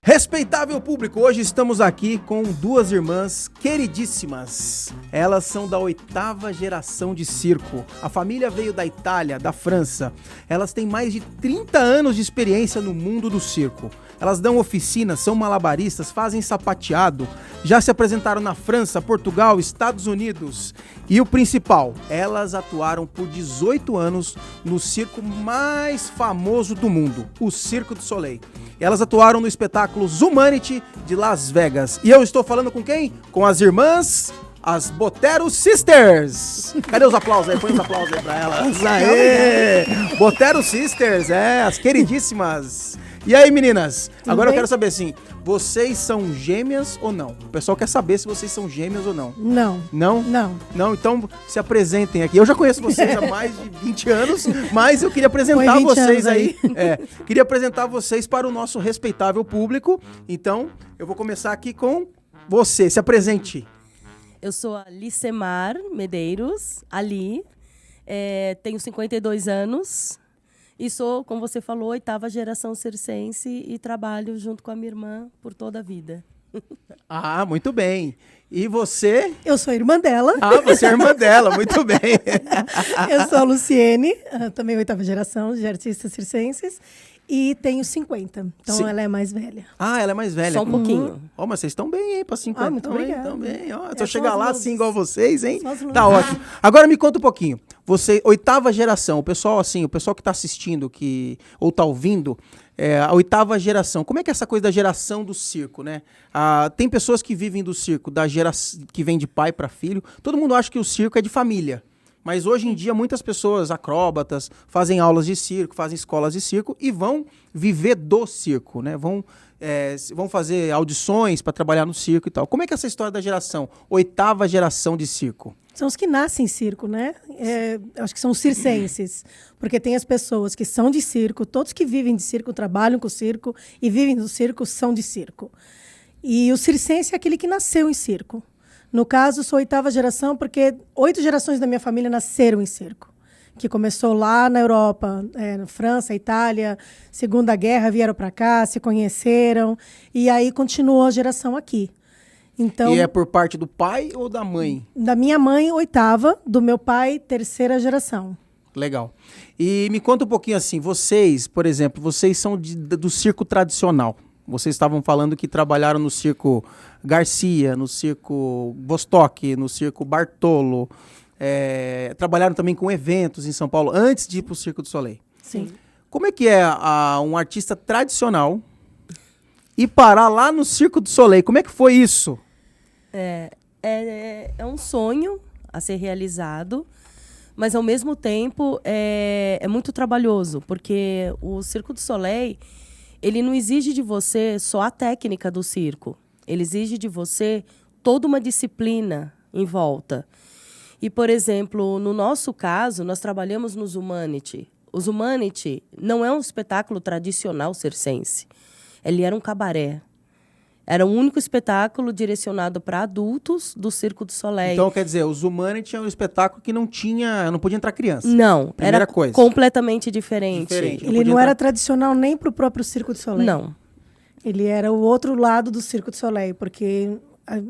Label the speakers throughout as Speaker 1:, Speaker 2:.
Speaker 1: Respeitável público, hoje estamos aqui com duas irmãs queridíssimas. Elas são da 8ª geração de circo. A família veio da Itália, da França. Elas têm mais de 30 anos de experiência no mundo do circo. Elas dão oficinas, são malabaristas, fazem sapateado, já se apresentaram na França, Portugal, Estados Unidos. E o principal, elas atuaram por 18 anos no circo mais famoso do mundo, o Cirque du Soleil. Elas atuaram no espetáculo Zumanity de Las Vegas. E eu estou falando com quem? Com as irmãs, as Botero Sisters. Cadê os aplausos aí? Põe os aplausos aí pra elas. Aê! Botero Sisters, as queridíssimas. E aí, meninas? Agora eu quero saber assim, vocês são gêmeas ou não? O pessoal quer saber se vocês são gêmeas ou não.
Speaker 2: Não.
Speaker 1: Não?
Speaker 2: Não.
Speaker 1: Não, então se apresentem aqui. Eu já conheço vocês há mais de 20 anos, mas eu queria apresentar vocês aí. Queria apresentar vocês para o nosso respeitável público. Então, eu vou começar aqui com você. Se apresente.
Speaker 3: Eu sou a Licemar Medeiros, Ali, tenho 52 anos e sou, como você falou, 8ª geração circense e trabalho junto com a minha irmã por toda a vida.
Speaker 1: Ah, muito bem. E você?
Speaker 2: Eu sou a irmã dela.
Speaker 1: Ah, você é a irmã dela, muito bem.
Speaker 2: Eu sou a Luciene, também 8ª geração de artistas circenses. E tenho 50, então ela é mais velha.
Speaker 1: Ah, ela é mais velha.
Speaker 3: Só um pouquinho.
Speaker 1: Ó, mas vocês estão bem, hein, pra 50.
Speaker 2: Muito obrigada.
Speaker 1: Estão bem, ó. Se eu chegar lá assim igual vocês, hein?
Speaker 2: São as
Speaker 1: Tá ótimo. Agora me conta um pouquinho. Você, 8ª geração, o pessoal que tá assistindo, ou tá ouvindo, a 8ª geração. Como é que é essa coisa da geração do circo, né? Tem pessoas que vivem do circo, que vem de pai para filho. Todo mundo acha que o circo é de família. Mas hoje em dia muitas pessoas, acróbatas, fazem aulas de circo, fazem escolas de circo e vão viver do circo, né? Vão fazer audições para trabalhar no circo e tal. Como é que é essa história da geração, 8ª geração de circo?
Speaker 2: São os que nascem em circo, né? Acho que são os circenses, porque tem as pessoas que são de circo, todos que vivem de circo, trabalham com circo e vivem do circo são de circo. E o circense é aquele que nasceu em circo. No caso, sou 8ª geração porque 8 gerações da minha família nasceram em circo. Que começou lá na Europa, na França, Itália, Segunda Guerra, vieram para cá, se conheceram. E aí continuou a geração aqui. Então,
Speaker 1: e é por parte do pai ou da mãe?
Speaker 2: Da minha mãe, 8ª, do meu pai, 3ª geração.
Speaker 1: Legal. E me conta um pouquinho assim, vocês, por exemplo, vocês são do circo tradicional. Vocês estavam falando que trabalharam no circo Garcia, no circo Vostok, no circo Bartolo. Trabalharam também com eventos em São Paulo, antes de ir para o Cirque du Soleil.
Speaker 2: Sim.
Speaker 1: Como é que é um artista tradicional ir parar lá no Cirque du Soleil? Como é que foi isso?
Speaker 3: É um sonho a ser realizado, mas ao mesmo tempo é muito trabalhoso, porque o Cirque du Soleil... ele não exige de você só a técnica do circo. Ele exige de você toda uma disciplina em volta. E, por exemplo, no nosso caso, nós trabalhamos no Zumanity. O Zumanity não é um espetáculo tradicional circense. Ele era um cabaré. Era o único espetáculo direcionado para adultos do Cirque du Soleil.
Speaker 1: Então, quer dizer, o Zumanity é um espetáculo que não podia entrar criança.
Speaker 3: Não,
Speaker 1: Primeira
Speaker 3: era
Speaker 1: coisa.
Speaker 3: completamente diferente.
Speaker 2: Ele não era tradicional nem para o próprio Cirque du Soleil.
Speaker 3: Não.
Speaker 2: Ele era o outro lado do Cirque du Soleil, porque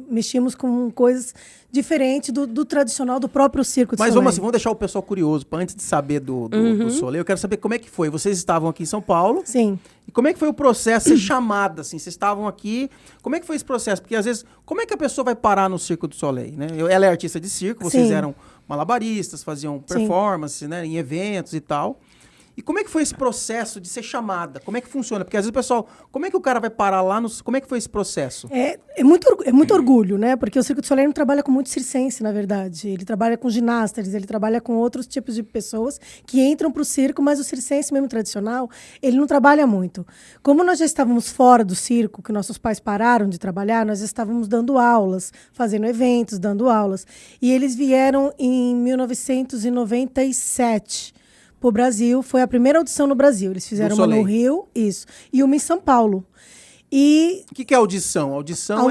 Speaker 2: mexíamos com coisas diferentes do tradicional do próprio Cirque du Soleil.
Speaker 1: Mas vamos deixar o pessoal curioso, antes de saber do Soleil, eu quero saber como é que foi. Vocês estavam aqui em São Paulo.
Speaker 2: Sim.
Speaker 1: E como é que foi o processo, ser chamada, assim? Vocês estavam aqui, como é que foi esse processo? Porque, às vezes, como é que a pessoa vai parar no Cirque du Soleil, né? Ela é artista de circo, vocês eram malabaristas, faziam performance, né, em eventos e tal. E como é que foi esse processo de ser chamada? Como é que funciona? Porque às vezes o pessoal, como é que o cara vai parar lá no... Como é que foi esse processo?
Speaker 2: É muito orgulho, né? Porque o Cirque du Soleil não trabalha com muito circense, na verdade. Ele trabalha com ginastas, ele trabalha com outros tipos de pessoas que entram para o circo, mas o circense mesmo tradicional, ele não trabalha muito. Como nós já estávamos fora do circo, que nossos pais pararam de trabalhar, nós estávamos dando aulas, fazendo eventos, dando aulas. E eles vieram em 1997 para o Brasil. Foi a primeira audição no Brasil. Eles fizeram uma no Rio, e uma em São Paulo. E
Speaker 1: o que é audição? Audição
Speaker 2: é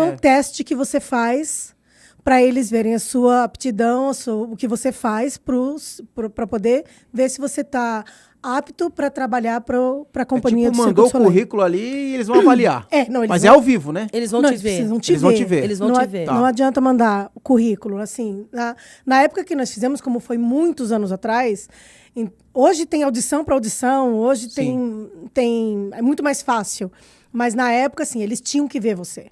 Speaker 2: um teste que você faz para eles verem a sua aptidão, o que você faz para poder ver se você está apto para trabalhar para a companhia do Circo
Speaker 1: mandou
Speaker 2: du
Speaker 1: o
Speaker 2: Soleil.
Speaker 1: currículo ali e eles vão avaliar.
Speaker 2: Eles
Speaker 1: é ao vivo, né?
Speaker 3: Eles vão
Speaker 2: Não,
Speaker 3: te
Speaker 2: eles
Speaker 3: ver.
Speaker 2: precisam te
Speaker 1: Eles vão te ver.
Speaker 3: Eles vão
Speaker 2: não,
Speaker 3: te ver.
Speaker 2: Não adianta mandar o currículo, assim. Na época que nós fizemos, como foi muitos anos atrás, hoje tem audição para audição, hoje tem... É muito mais fácil. Mas na época, assim, eles tinham que ver você.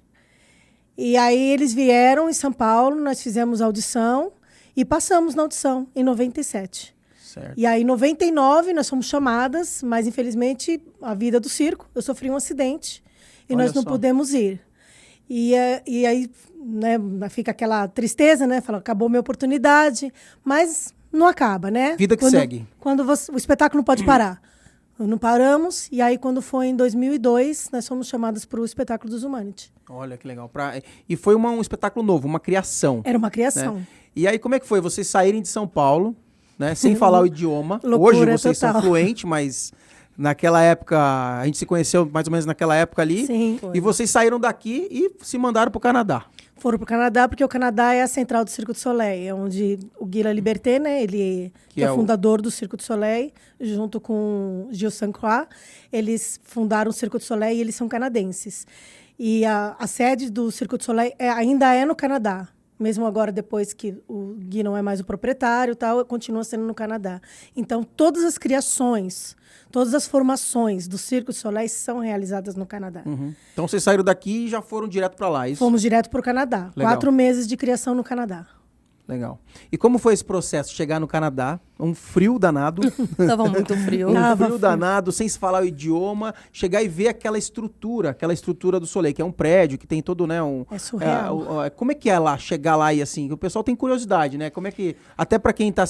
Speaker 2: E aí eles vieram em São Paulo, nós fizemos a audição e passamos na audição, em 97.
Speaker 1: Certo.
Speaker 2: E aí, em 99, nós fomos chamadas, mas infelizmente, a vida do circo, eu sofri um acidente e
Speaker 1: Olha
Speaker 2: nós não
Speaker 1: só.
Speaker 2: pudemos ir. E aí, né, fica aquela tristeza, né? Fala, acabou minha oportunidade, mas não acaba, né?
Speaker 1: Vida que segue.
Speaker 2: Quando o espetáculo não pode parar. Não paramos, e aí, quando foi em 2002, nós fomos chamadas para o espetáculo dos Humanity.
Speaker 1: Olha que legal. E foi um espetáculo novo, uma criação.
Speaker 2: Era uma criação.
Speaker 1: Né? E aí, como é que foi? Vocês saírem de São Paulo, né? Sem falar o idioma.
Speaker 2: Loucura
Speaker 1: Hoje vocês
Speaker 2: total.
Speaker 1: são fluentes, mas naquela época, a gente se conheceu mais ou menos naquela época ali.
Speaker 2: Sim.
Speaker 1: E vocês saíram daqui e se mandaram para o Canadá.
Speaker 2: Foram para o Canadá, porque o Canadá é a central do Circo du Soleil, é onde o Guy Laliberté, né, ele que é o fundador do Circo du Soleil, junto com Gilles Sainte-Croix, eles fundaram o Circo du Soleil e eles são canadenses. E a sede do Circo du Soleil ainda é no Canadá. Mesmo agora, depois que o Guy não é mais o proprietário, tal, continua sendo no Canadá. Então, todas as criações, todas as formações do Circo du Soleil são realizadas no Canadá.
Speaker 1: Uhum. Então, vocês saíram daqui e já foram direto para lá, é isso?
Speaker 2: Fomos direto para o Canadá.
Speaker 1: Legal.
Speaker 2: 4 meses de criação no Canadá.
Speaker 1: Legal. E como foi esse processo? Chegar no Canadá, um frio danado.
Speaker 3: Tava muito frio.
Speaker 1: Frio danado, sem se falar o idioma, chegar e ver aquela estrutura do Soleil, que é um prédio, que tem todo, né,
Speaker 2: É surreal.
Speaker 1: Como é que é lá, chegar lá e assim, o pessoal tem curiosidade, né, como é que, até para quem tá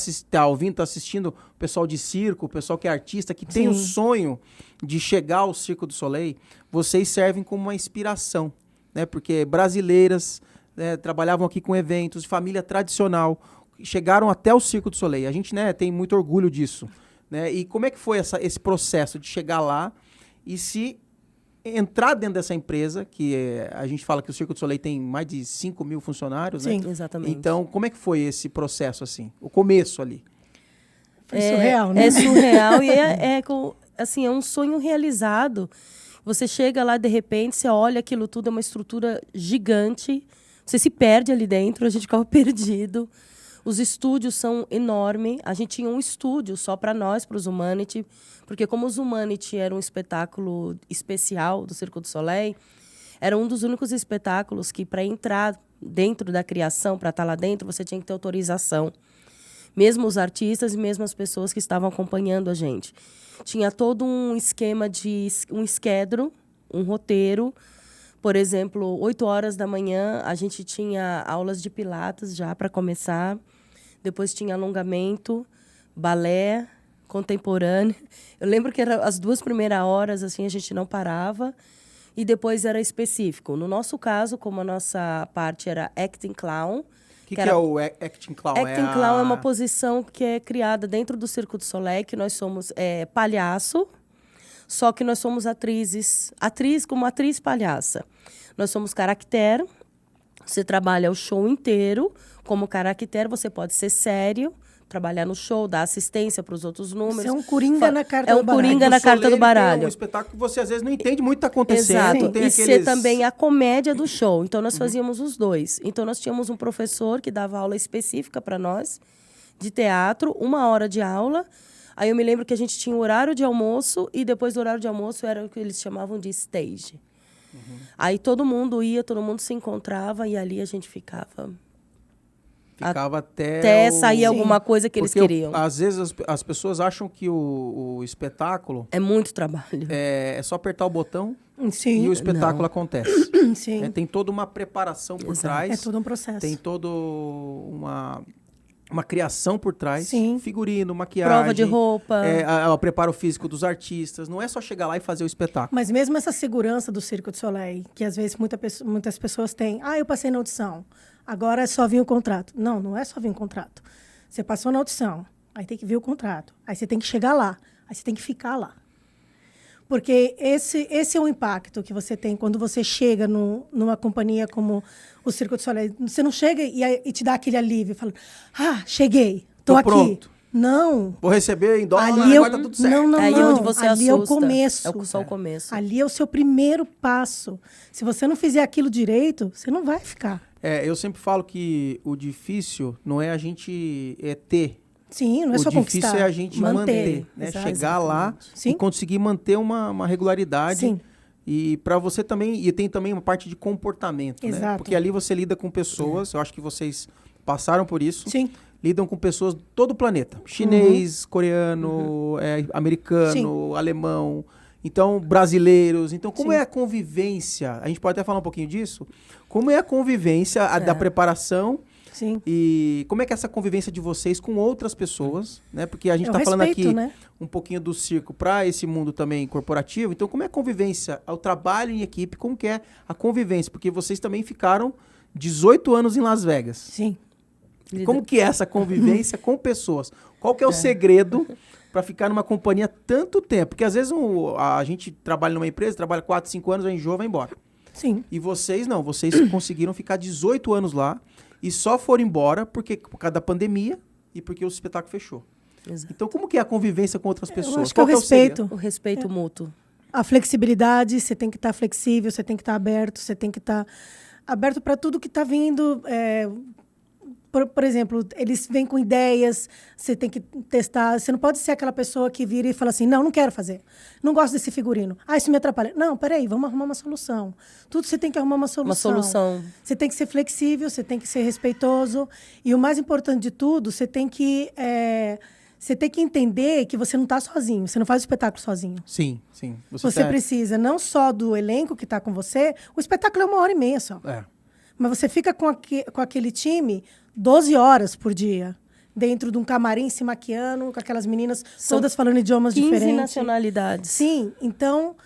Speaker 1: ouvindo, tá assistindo, o pessoal de circo, o pessoal que é artista, que tem o sonho de chegar ao Circo du Soleil, vocês servem como uma inspiração, né, porque brasileiras, né, trabalhavam aqui com eventos de família tradicional, chegaram até o Circo du Soleil. A gente, né, tem muito orgulho disso. Né? E como é que foi esse processo de chegar lá e se entrar dentro dessa empresa, que a gente fala que o Circo du Soleil tem mais de 5 mil funcionários,
Speaker 2: Sim,
Speaker 1: né?
Speaker 3: Exatamente.
Speaker 1: Então, como é que foi esse processo, assim? O começo ali?
Speaker 2: Foi surreal, né?
Speaker 3: É surreal e assim, é um sonho realizado. Você chega lá, de repente, você olha aquilo tudo, é uma estrutura gigante. Você se perde ali dentro, a gente ficava perdido. Os estúdios são enormes. A gente tinha um estúdio só para nós, para os Humanity, porque como os Humanity era um espetáculo especial do Circo du Soleil, era um dos únicos espetáculos que, para entrar dentro da criação, para estar lá dentro, você tinha que ter autorização. Mesmo os artistas e mesmo as pessoas que estavam acompanhando a gente. Tinha todo um esquema de um schedule, um roteiro. Por exemplo, 8 horas da manhã, a gente tinha aulas de pilates já para começar. Depois tinha alongamento, balé, contemporâneo. Eu lembro que era as 2 primeiras horas, assim, a gente não parava. E depois era específico. No nosso caso, como a nossa parte era acting clown.
Speaker 1: O que é o acting clown?
Speaker 3: Acting clown é uma posição que é criada dentro do Circo du Soleil, que nós somos palhaço, só que nós somos atrizes. Atriz como atriz palhaça. Nós somos caractere. Você trabalha o show inteiro. Como caractere, você pode ser sério, trabalhar no show, dar assistência para os outros números.
Speaker 2: Você é um coringa na carta do baralho.
Speaker 3: É um coringa na carta do baralho.
Speaker 1: É um espetáculo que você às vezes não entende muito o que está acontecendo.
Speaker 3: Exato.
Speaker 1: Tem
Speaker 3: E
Speaker 1: aqueles...
Speaker 3: ser também a comédia do show. Então, nós fazíamos os dois. Então, nós tínhamos um professor que dava aula específica para nós, de teatro, 1 hora de aula. Aí eu me lembro que a gente tinha o horário de almoço e depois do horário de almoço era o que eles chamavam de stage. Aí todo mundo ia, todo mundo se encontrava e ali a gente ficava
Speaker 1: até
Speaker 3: sair alguma coisa que eles queriam.
Speaker 1: Às vezes as pessoas acham que o espetáculo
Speaker 3: é muito trabalho.
Speaker 1: É só apertar o botão
Speaker 2: Sim.
Speaker 1: e o espetáculo acontece.
Speaker 2: Sim.
Speaker 1: Tem toda uma preparação por trás.
Speaker 2: É todo um processo.
Speaker 1: Tem toda uma criação por trás.
Speaker 2: Sim.
Speaker 1: Figurino, maquiagem.
Speaker 3: Prova de roupa.
Speaker 1: O preparo físico dos artistas. Não é só chegar lá e fazer o espetáculo.
Speaker 2: Mas mesmo essa segurança do Circo du Soleil, que às vezes muitas pessoas têm. Eu passei na audição, agora é só vir o contrato. Não, não é só vir o contrato. Você passou na audição, aí tem que vir o contrato. Aí você tem que chegar lá, aí você tem que ficar lá. Porque esse é o impacto que você tem quando você chega numa companhia como o Circo du Soleil. Você não chega e te dá aquele alívio, falando, cheguei, tô aqui.
Speaker 1: Pronto.
Speaker 2: Não.
Speaker 1: Vou receber em dólar,
Speaker 2: Ali
Speaker 1: agora tá tudo certo.
Speaker 2: Não,
Speaker 3: Aí onde você
Speaker 2: ali é o
Speaker 3: assusta.
Speaker 2: começo.
Speaker 3: É só o começo.
Speaker 2: Ali é o seu primeiro passo. Se você não fizer aquilo direito, você não vai ficar.
Speaker 1: Eu sempre falo que o difícil não é a gente ter.
Speaker 2: Sim, não é só conquistar.
Speaker 1: O difícil é a gente manter, né? Chegar lá
Speaker 2: Sim.
Speaker 1: e conseguir manter uma regularidade.
Speaker 2: Sim.
Speaker 1: E para você também, e tem também uma parte de comportamento,
Speaker 2: Exato.
Speaker 1: né? Porque ali você lida com pessoas, eu acho que vocês passaram por isso.
Speaker 2: Sim.
Speaker 1: Lidam com pessoas de todo o planeta. Chinês, coreano, americano, alemão, então brasileiros. Então, como é a convivência? A gente pode até falar um pouquinho disso. Como é a convivência da preparação?
Speaker 2: Sim.
Speaker 1: E como é que é essa convivência de vocês com outras pessoas, né? Porque a gente está falando aqui um pouquinho do circo para esse mundo também corporativo. Então, como é a convivência, o trabalho em equipe, como que é a convivência? Porque vocês também ficaram 18 anos em Las Vegas.
Speaker 2: Sim.
Speaker 1: Como que é essa convivência com pessoas? Qual que é o segredo para ficar numa companhia tanto tempo? Porque às vezes a gente trabalha numa empresa, trabalha 4, 5 anos, vai enjoa, vai embora.
Speaker 2: Sim.
Speaker 1: E vocês não, vocês conseguiram ficar 18 anos lá e só foram embora por causa da pandemia e porque o espetáculo fechou.
Speaker 3: Exato.
Speaker 1: Então como que é a convivência com outras pessoas?
Speaker 2: Eu acho que é o respeito.
Speaker 3: O respeito mútuo.
Speaker 2: A flexibilidade, você tem que estar flexível, você tem que estar aberto, você tem que estar aberto para tudo que está vindo. Por exemplo, eles vêm com ideias, você tem que testar. Você não pode ser aquela pessoa que vira e fala assim, não quero fazer. Não gosto desse figurino. Isso me atrapalha. Não, peraí, vamos arrumar uma solução. Tudo você tem que arrumar uma solução.
Speaker 3: Uma solução.
Speaker 2: Você tem que ser flexível, você tem que ser respeitoso. E o mais importante de tudo, você tem que entender que você não está sozinho. Você não faz o espetáculo sozinho.
Speaker 1: Sim, sim.
Speaker 2: Você precisa não só do elenco que está com você. O espetáculo é 1h30 só. Mas você fica com aquele time 12 horas por dia, dentro de um camarim se maquiando, com aquelas meninas todas falando idiomas
Speaker 3: 15
Speaker 2: diferentes.
Speaker 3: nacionalidades.
Speaker 2: Sim, então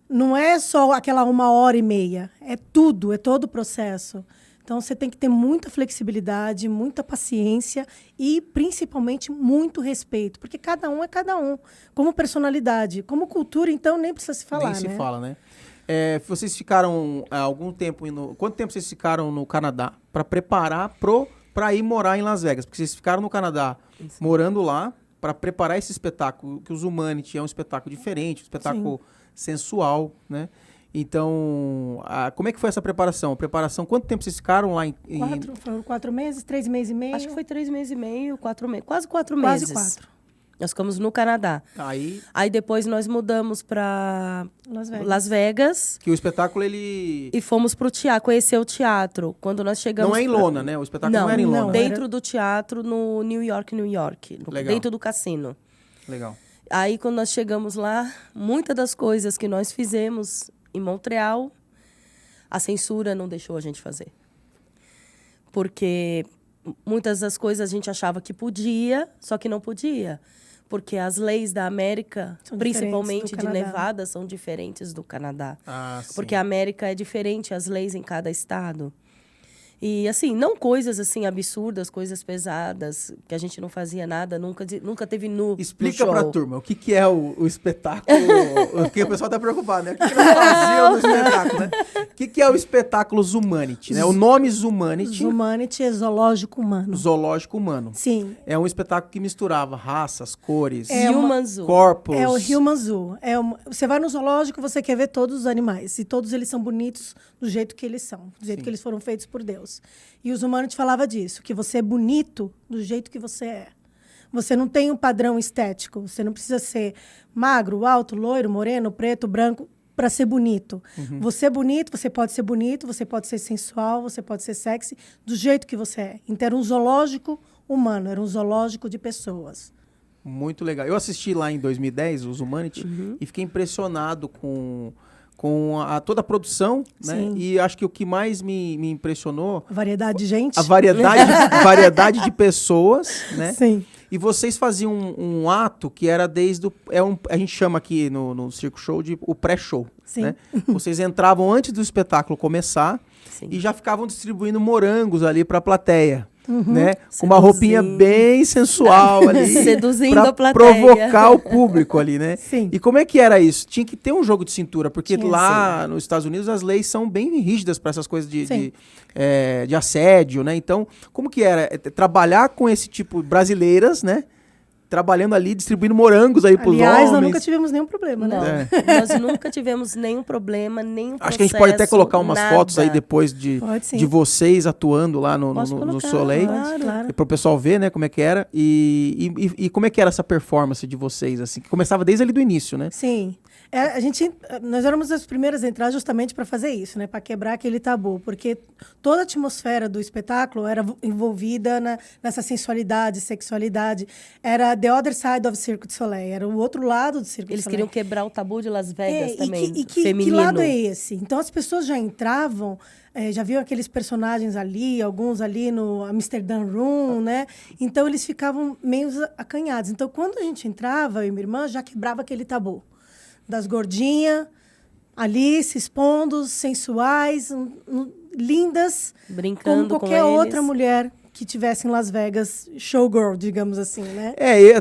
Speaker 2: não é só aquela 1h30, é tudo, é todo o processo. Então você tem que ter muita flexibilidade, muita paciência e principalmente muito respeito, porque cada um é cada um, como personalidade, como cultura, então nem precisa se falar,
Speaker 1: Nem se fala, né? Vocês ficaram algum tempo quanto tempo vocês ficaram no Canadá para preparar para ir morar em Las Vegas? Porque vocês ficaram no Canadá morando lá para preparar esse espetáculo, que os Humanity é um espetáculo diferente, um espetáculo sensual, né? Então, como é que foi essa preparação? Quanto tempo vocês ficaram lá
Speaker 2: Foram 4 meses, 3 meses e meio?
Speaker 3: Acho que foi 3 meses e meio, 4 meses. Quase 4 meses.
Speaker 2: Quase 4.
Speaker 3: Nós ficamos no Canadá. Aí depois nós mudamos para Las Vegas.
Speaker 1: Que o espetáculo, ele...
Speaker 3: E fomos pro teatro, conhecer o teatro. Quando nós chegamos...
Speaker 1: Não é em lona, né? O espetáculo não era em lona.
Speaker 3: Dentro do teatro, no New York.
Speaker 1: Legal.
Speaker 3: Dentro do cassino.
Speaker 1: Legal.
Speaker 3: Aí, quando nós chegamos lá, muitas das coisas que nós fizemos em Montreal, a censura não deixou a gente fazer. Porque muitas das coisas a gente achava que podia, só que não podia. Porque as leis da América, principalmente de Nevada, são diferentes do Canadá. Porque a América é diferente, as leis em cada estado. E, assim, não coisas, assim, absurdas, coisas pesadas, que a gente não fazia nada, nunca teve nu.
Speaker 1: Explica pra turma, o que é o espetáculo? Porque o pessoal tá preocupado, né? O que eles faziam no espetáculo, né? O que é o espetáculo Zumanity, né? O nome Zumanity...
Speaker 2: Zumanity é zoológico humano.
Speaker 1: Zoológico humano.
Speaker 2: Sim.
Speaker 1: É um espetáculo que misturava raças, cores,
Speaker 3: Human Zoo.
Speaker 1: corpos.
Speaker 2: É o Human Zoo. Você vai no zoológico, você quer ver todos os animais. E todos eles são bonitos do jeito que eles são. Do jeito que eles foram feitos por Deus. E o Zumanity falava disso, que você é bonito do jeito que você é. Você não tem um padrão estético. Você não precisa ser magro, alto, loiro, moreno, preto, branco para ser bonito. Você é bonito, você pode ser sensual, você pode ser sexy do jeito que você é. Então era um zoológico humano, era um zoológico de pessoas.
Speaker 1: Muito legal. Eu assisti lá em 2010, os Humanity, e fiquei impressionado com toda a produção, né?
Speaker 2: Sim.
Speaker 1: E acho que o que mais me impressionou...
Speaker 2: A variedade de gente.
Speaker 1: A variedade de pessoas, né?
Speaker 2: Sim.
Speaker 1: E vocês faziam um ato que era a gente chama aqui no Circo Show de o pré-show, né? Vocês entravam antes do espetáculo começar e já ficavam distribuindo morangos ali para a plateia. né? Com uma roupinha bem sensual ali.
Speaker 3: Seduzindo
Speaker 1: pra
Speaker 3: a plateia.
Speaker 1: provocar o público ali, né?
Speaker 2: Sim.
Speaker 1: E como é que era isso? Tinha que ter um jogo de cintura, porque
Speaker 2: Tinha,
Speaker 1: lá nos Estados Unidos as leis são bem rígidas para essas coisas
Speaker 2: Sim.
Speaker 1: de assédio, né? Então, como que era? Trabalhar com esse tipo, brasileiras, né? Trabalhando ali, distribuindo morangos aí pros
Speaker 2: Aliás, nós
Speaker 1: homens.
Speaker 2: nunca tivemos nenhum problema,
Speaker 3: Não,
Speaker 2: né?
Speaker 3: nós nunca tivemos nenhum problema, nenhum processo.
Speaker 1: Acho que a gente pode até colocar umas
Speaker 3: nada.
Speaker 1: fotos aí depois de
Speaker 2: Pode sim.
Speaker 1: vocês atuando lá no
Speaker 3: Posso colocar,
Speaker 1: Soleil.
Speaker 2: Claro.
Speaker 1: Para o pessoal ver, né, como é que era. E como é que era essa performance de vocês, assim? Que começava desde ali do início, né?
Speaker 2: Sim. Nós éramos as primeiras a entrar justamente para fazer isso, né? Para quebrar aquele tabu, porque toda a atmosfera do espetáculo era envolvida nessa sensualidade, sexualidade. Era the other side of Cirque du Soleil, era o outro lado do Cirque du
Speaker 3: Eles
Speaker 2: Soleil.
Speaker 3: queriam quebrar o tabu de Las Vegas também,
Speaker 2: que
Speaker 3: feminino.
Speaker 2: lado é esse? Então as pessoas já entravam, já viam aqueles personagens ali, alguns ali no Amsterdam Room, né? Então eles ficavam meio acanhados. Então quando a gente entrava, eu e minha irmã, já quebrava aquele tabu. Das gordinhas, ali se expondo, sensuais, lindas,
Speaker 3: Brincando
Speaker 2: como qualquer
Speaker 3: com eles.
Speaker 2: outra mulher que tivesse em Las Vegas, showgirl, digamos assim, né?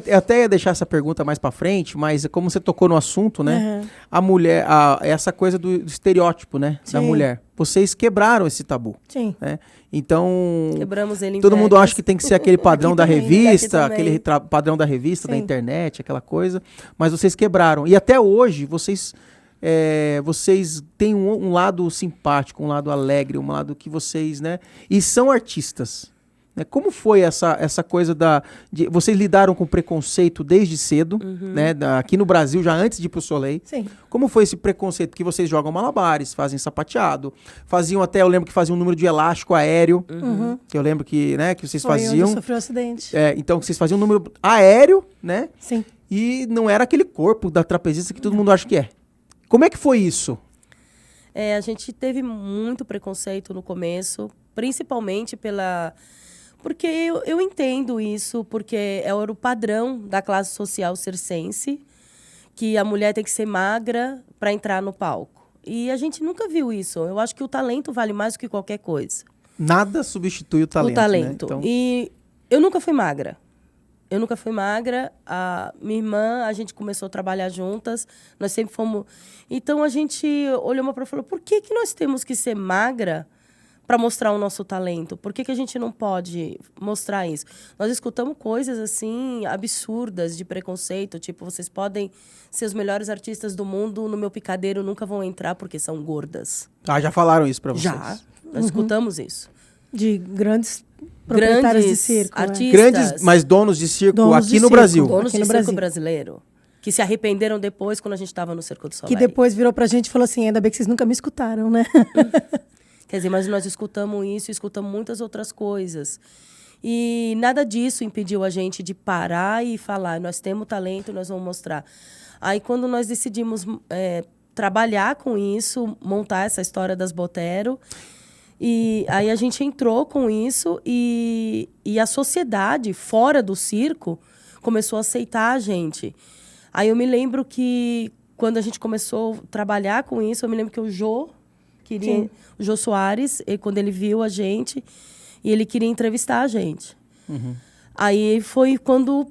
Speaker 1: Eu até ia deixar essa pergunta mais pra frente, mas como você tocou no assunto, né?
Speaker 2: Uhum.
Speaker 1: A mulher, essa coisa do estereótipo, né? Da
Speaker 2: Sim.
Speaker 1: mulher. Vocês quebraram esse tabu,
Speaker 2: Sim.
Speaker 1: né? Então,
Speaker 3: Quebramos ele em
Speaker 1: todo mundo
Speaker 3: Vegas.
Speaker 1: acha que tem que ser aquele padrão
Speaker 2: Aqui
Speaker 1: da
Speaker 2: também,
Speaker 1: revista,
Speaker 3: aqui também.
Speaker 1: padrão da revista, da
Speaker 2: Sim.
Speaker 1: internet, aquela coisa. Mas vocês quebraram. E até hoje, vocês têm um lado simpático, um lado alegre, um lado que vocês, né? E são artistas. Né? Como foi essa coisa vocês lidaram com preconceito desde cedo, né? Aqui no Brasil, já antes de ir pro Soleil.
Speaker 2: Sim.
Speaker 1: Como foi esse preconceito? Porque vocês jogam malabares, fazem sapateado, eu lembro que faziam um número de elástico aéreo, que eu lembro que, né, que vocês
Speaker 2: Foi
Speaker 1: faziam.
Speaker 2: onde sofreu um acidente.
Speaker 1: Então, que vocês faziam um número aéreo, né?
Speaker 2: Sim.
Speaker 1: E não era aquele corpo da trapezista que todo mundo acha que é. Como é que foi isso?
Speaker 3: A gente teve muito preconceito no começo, principalmente porque eu entendo isso, porque era o padrão da classe social circense, que a mulher tem que ser magra para entrar no palco. E a gente nunca viu isso. Eu acho que o talento vale mais do que qualquer coisa.
Speaker 1: Nada substitui o talento.
Speaker 3: O talento.
Speaker 1: Né? Então,
Speaker 3: E eu nunca fui magra. A minha irmã, a gente começou a trabalhar juntas. Nós sempre fomos... Então, a gente olhou uma para e falou, por que nós temos que ser magra para mostrar o nosso talento? Por que a gente não pode mostrar isso? Nós escutamos coisas, assim, absurdas de preconceito. Tipo, vocês podem ser os melhores artistas do mundo, no meu picadeiro nunca vão entrar porque são gordas.
Speaker 1: já falaram isso pra vocês?
Speaker 3: Já. Nós escutamos isso.
Speaker 2: De grandes proprietários de
Speaker 3: Grandes
Speaker 2: circo.
Speaker 3: artistas.
Speaker 1: Grandes, mas donos de circo
Speaker 2: Donos
Speaker 1: aqui
Speaker 2: de
Speaker 1: no
Speaker 2: circo.
Speaker 1: Brasil.
Speaker 3: Donos
Speaker 2: Aqui
Speaker 3: de
Speaker 2: no
Speaker 3: circo
Speaker 2: Brasil.
Speaker 3: brasileiro. Que se arrependeram depois, quando a gente estava no Circo do Soleil.
Speaker 2: Que depois virou pra gente e falou assim, ainda bem que vocês nunca me escutaram, né?
Speaker 3: Quer dizer, mas nós escutamos isso, escutamos muitas outras coisas. E nada disso impediu a gente de parar e falar, nós temos talento, nós vamos mostrar. Aí, quando nós decidimos trabalhar com isso, montar essa história das Botero, e aí a gente entrou com isso e a sociedade, fora do circo, começou a aceitar a gente. Aí eu me lembro que, quando a gente começou a trabalhar com isso, eu me lembro que o Jô Soares, quando ele viu a gente, e ele queria entrevistar a gente. Aí foi quando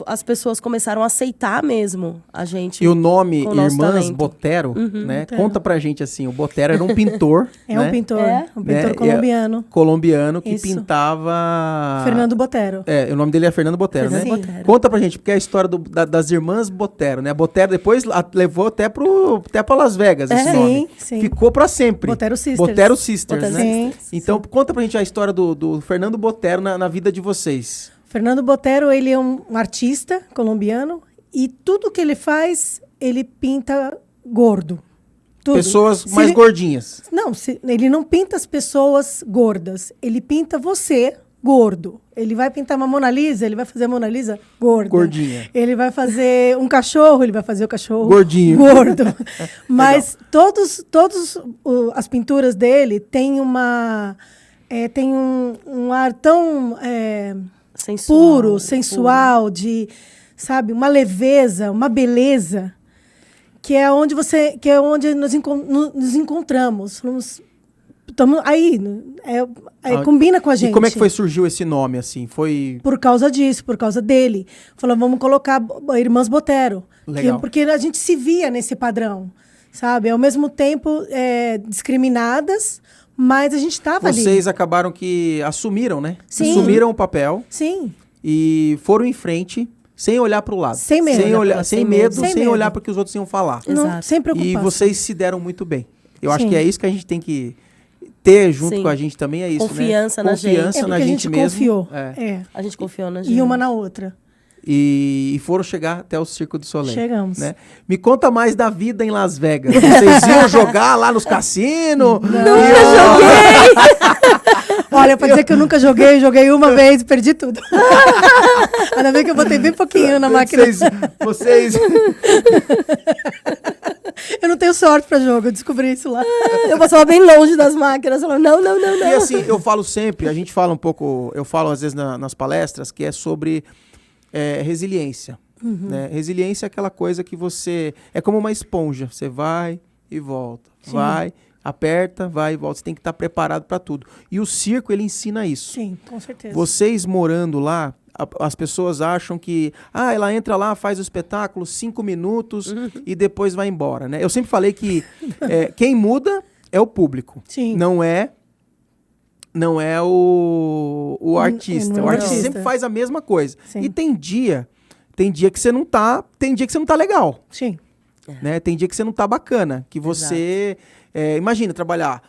Speaker 3: as pessoas começaram a aceitar mesmo a gente.
Speaker 1: E o nome
Speaker 3: com o nosso
Speaker 1: Irmãs
Speaker 3: talento.
Speaker 1: Botero, né?
Speaker 2: Botero.
Speaker 1: Conta pra gente assim, o Botero era um pintor,
Speaker 2: É
Speaker 1: né?
Speaker 2: um pintor.
Speaker 3: É.
Speaker 2: Um pintor
Speaker 1: Né?
Speaker 2: colombiano.
Speaker 1: Colombiano que
Speaker 2: Isso.
Speaker 1: pintava...
Speaker 2: Fernando Botero.
Speaker 1: O nome dele é Fernando Botero, né?
Speaker 2: Fernando
Speaker 3: Botero.
Speaker 1: Conta pra gente, porque é a história das irmãs Botero, né? A Botero depois levou até pra Las Vegas esse nome.
Speaker 2: Sim.
Speaker 1: Ficou pra sempre.
Speaker 2: Botero Sisters.
Speaker 1: Botero Sisters,
Speaker 3: Botero
Speaker 1: né?
Speaker 2: Sisters.
Speaker 1: Então, conta pra gente a história do Fernando Botero na vida de vocês.
Speaker 2: Fernando Botero, ele é um artista colombiano e tudo que ele faz, ele pinta gordo. Tudo.
Speaker 1: Pessoas
Speaker 2: Se
Speaker 1: mais
Speaker 2: ele-
Speaker 1: gordinhas.
Speaker 2: Não, ele não pinta as pessoas gordas. Ele pinta você gordo. Ele vai pintar uma Mona Lisa, ele vai fazer a Mona Lisa gorda.
Speaker 1: Gordinha.
Speaker 2: Ele vai fazer um cachorro, ele vai fazer o cachorro
Speaker 1: Gordinho.
Speaker 2: gordo. Mas todos as pinturas dele têm tem um ar tão
Speaker 3: Sensual,
Speaker 2: puro, sensual, sabe, uma leveza, uma beleza, que é onde nós nos encontramos. Falamos, tamo aí, combina com a gente.
Speaker 1: E como é que surgiu esse nome, assim? Foi...
Speaker 2: Por causa disso, por causa dele. Falou, vamos colocar Irmãs Botero.
Speaker 1: Legal.
Speaker 2: Porque a gente se via nesse padrão, sabe? Ao mesmo tempo, discriminadas, mas a gente estava ali.
Speaker 1: Vocês acabaram que assumiram, né?
Speaker 2: Sim.
Speaker 1: Assumiram o papel.
Speaker 2: Sim.
Speaker 1: E foram em frente, sem olhar para o lado.
Speaker 2: Sem medo.
Speaker 1: Sem medo, sem olhar para o que os outros iam falar.
Speaker 2: Não, sem preocupação.
Speaker 1: E vocês se deram muito bem. Eu acho
Speaker 2: Sim.
Speaker 1: que é isso que a gente tem que ter junto
Speaker 3: Sim.
Speaker 1: com a gente também, é isso,
Speaker 3: Confiança
Speaker 1: né?
Speaker 3: na gente.
Speaker 1: Confiança na
Speaker 2: a
Speaker 1: gente
Speaker 2: gente
Speaker 1: mesmo.
Speaker 2: confiou.
Speaker 3: A gente confiou na gente.
Speaker 2: E uma na outra.
Speaker 1: E foram chegar até o Circo do Soleil.
Speaker 2: Chegamos.
Speaker 1: Né? Me conta mais da vida em Las Vegas. Vocês iam jogar lá nos cassinos?
Speaker 2: Nunca joguei! Olha, pra dizer que eu nunca joguei uma vez e perdi tudo. Ainda bem que eu botei bem pouquinho na máquina.
Speaker 1: Vocês...
Speaker 2: Eu não tenho sorte pra jogo, eu descobri isso lá.
Speaker 3: Eu passava bem longe das máquinas. Eu falava, não.
Speaker 1: E assim, eu falo sempre, a gente fala um pouco, eu falo às vezes nas palestras, que é sobre resiliência. Né? Resiliência é aquela coisa que você... É como uma esponja, você vai e volta. Sim. Vai, aperta, vai e volta. Você tem que estar preparado para tudo. E o circo, ele ensina isso.
Speaker 2: Sim, com certeza.
Speaker 1: Vocês morando lá, as pessoas acham que ela entra lá, faz o espetáculo 5 minutos e depois vai embora, né? Eu sempre falei que quem muda é o público.
Speaker 2: Sim.
Speaker 1: Não é o artista. O artista sempre faz a mesma coisa.
Speaker 2: Sim.
Speaker 1: E tem dia que você não tá legal.
Speaker 2: Sim.
Speaker 1: Né? Tem dia que você não tá bacana, que você imagina trabalhar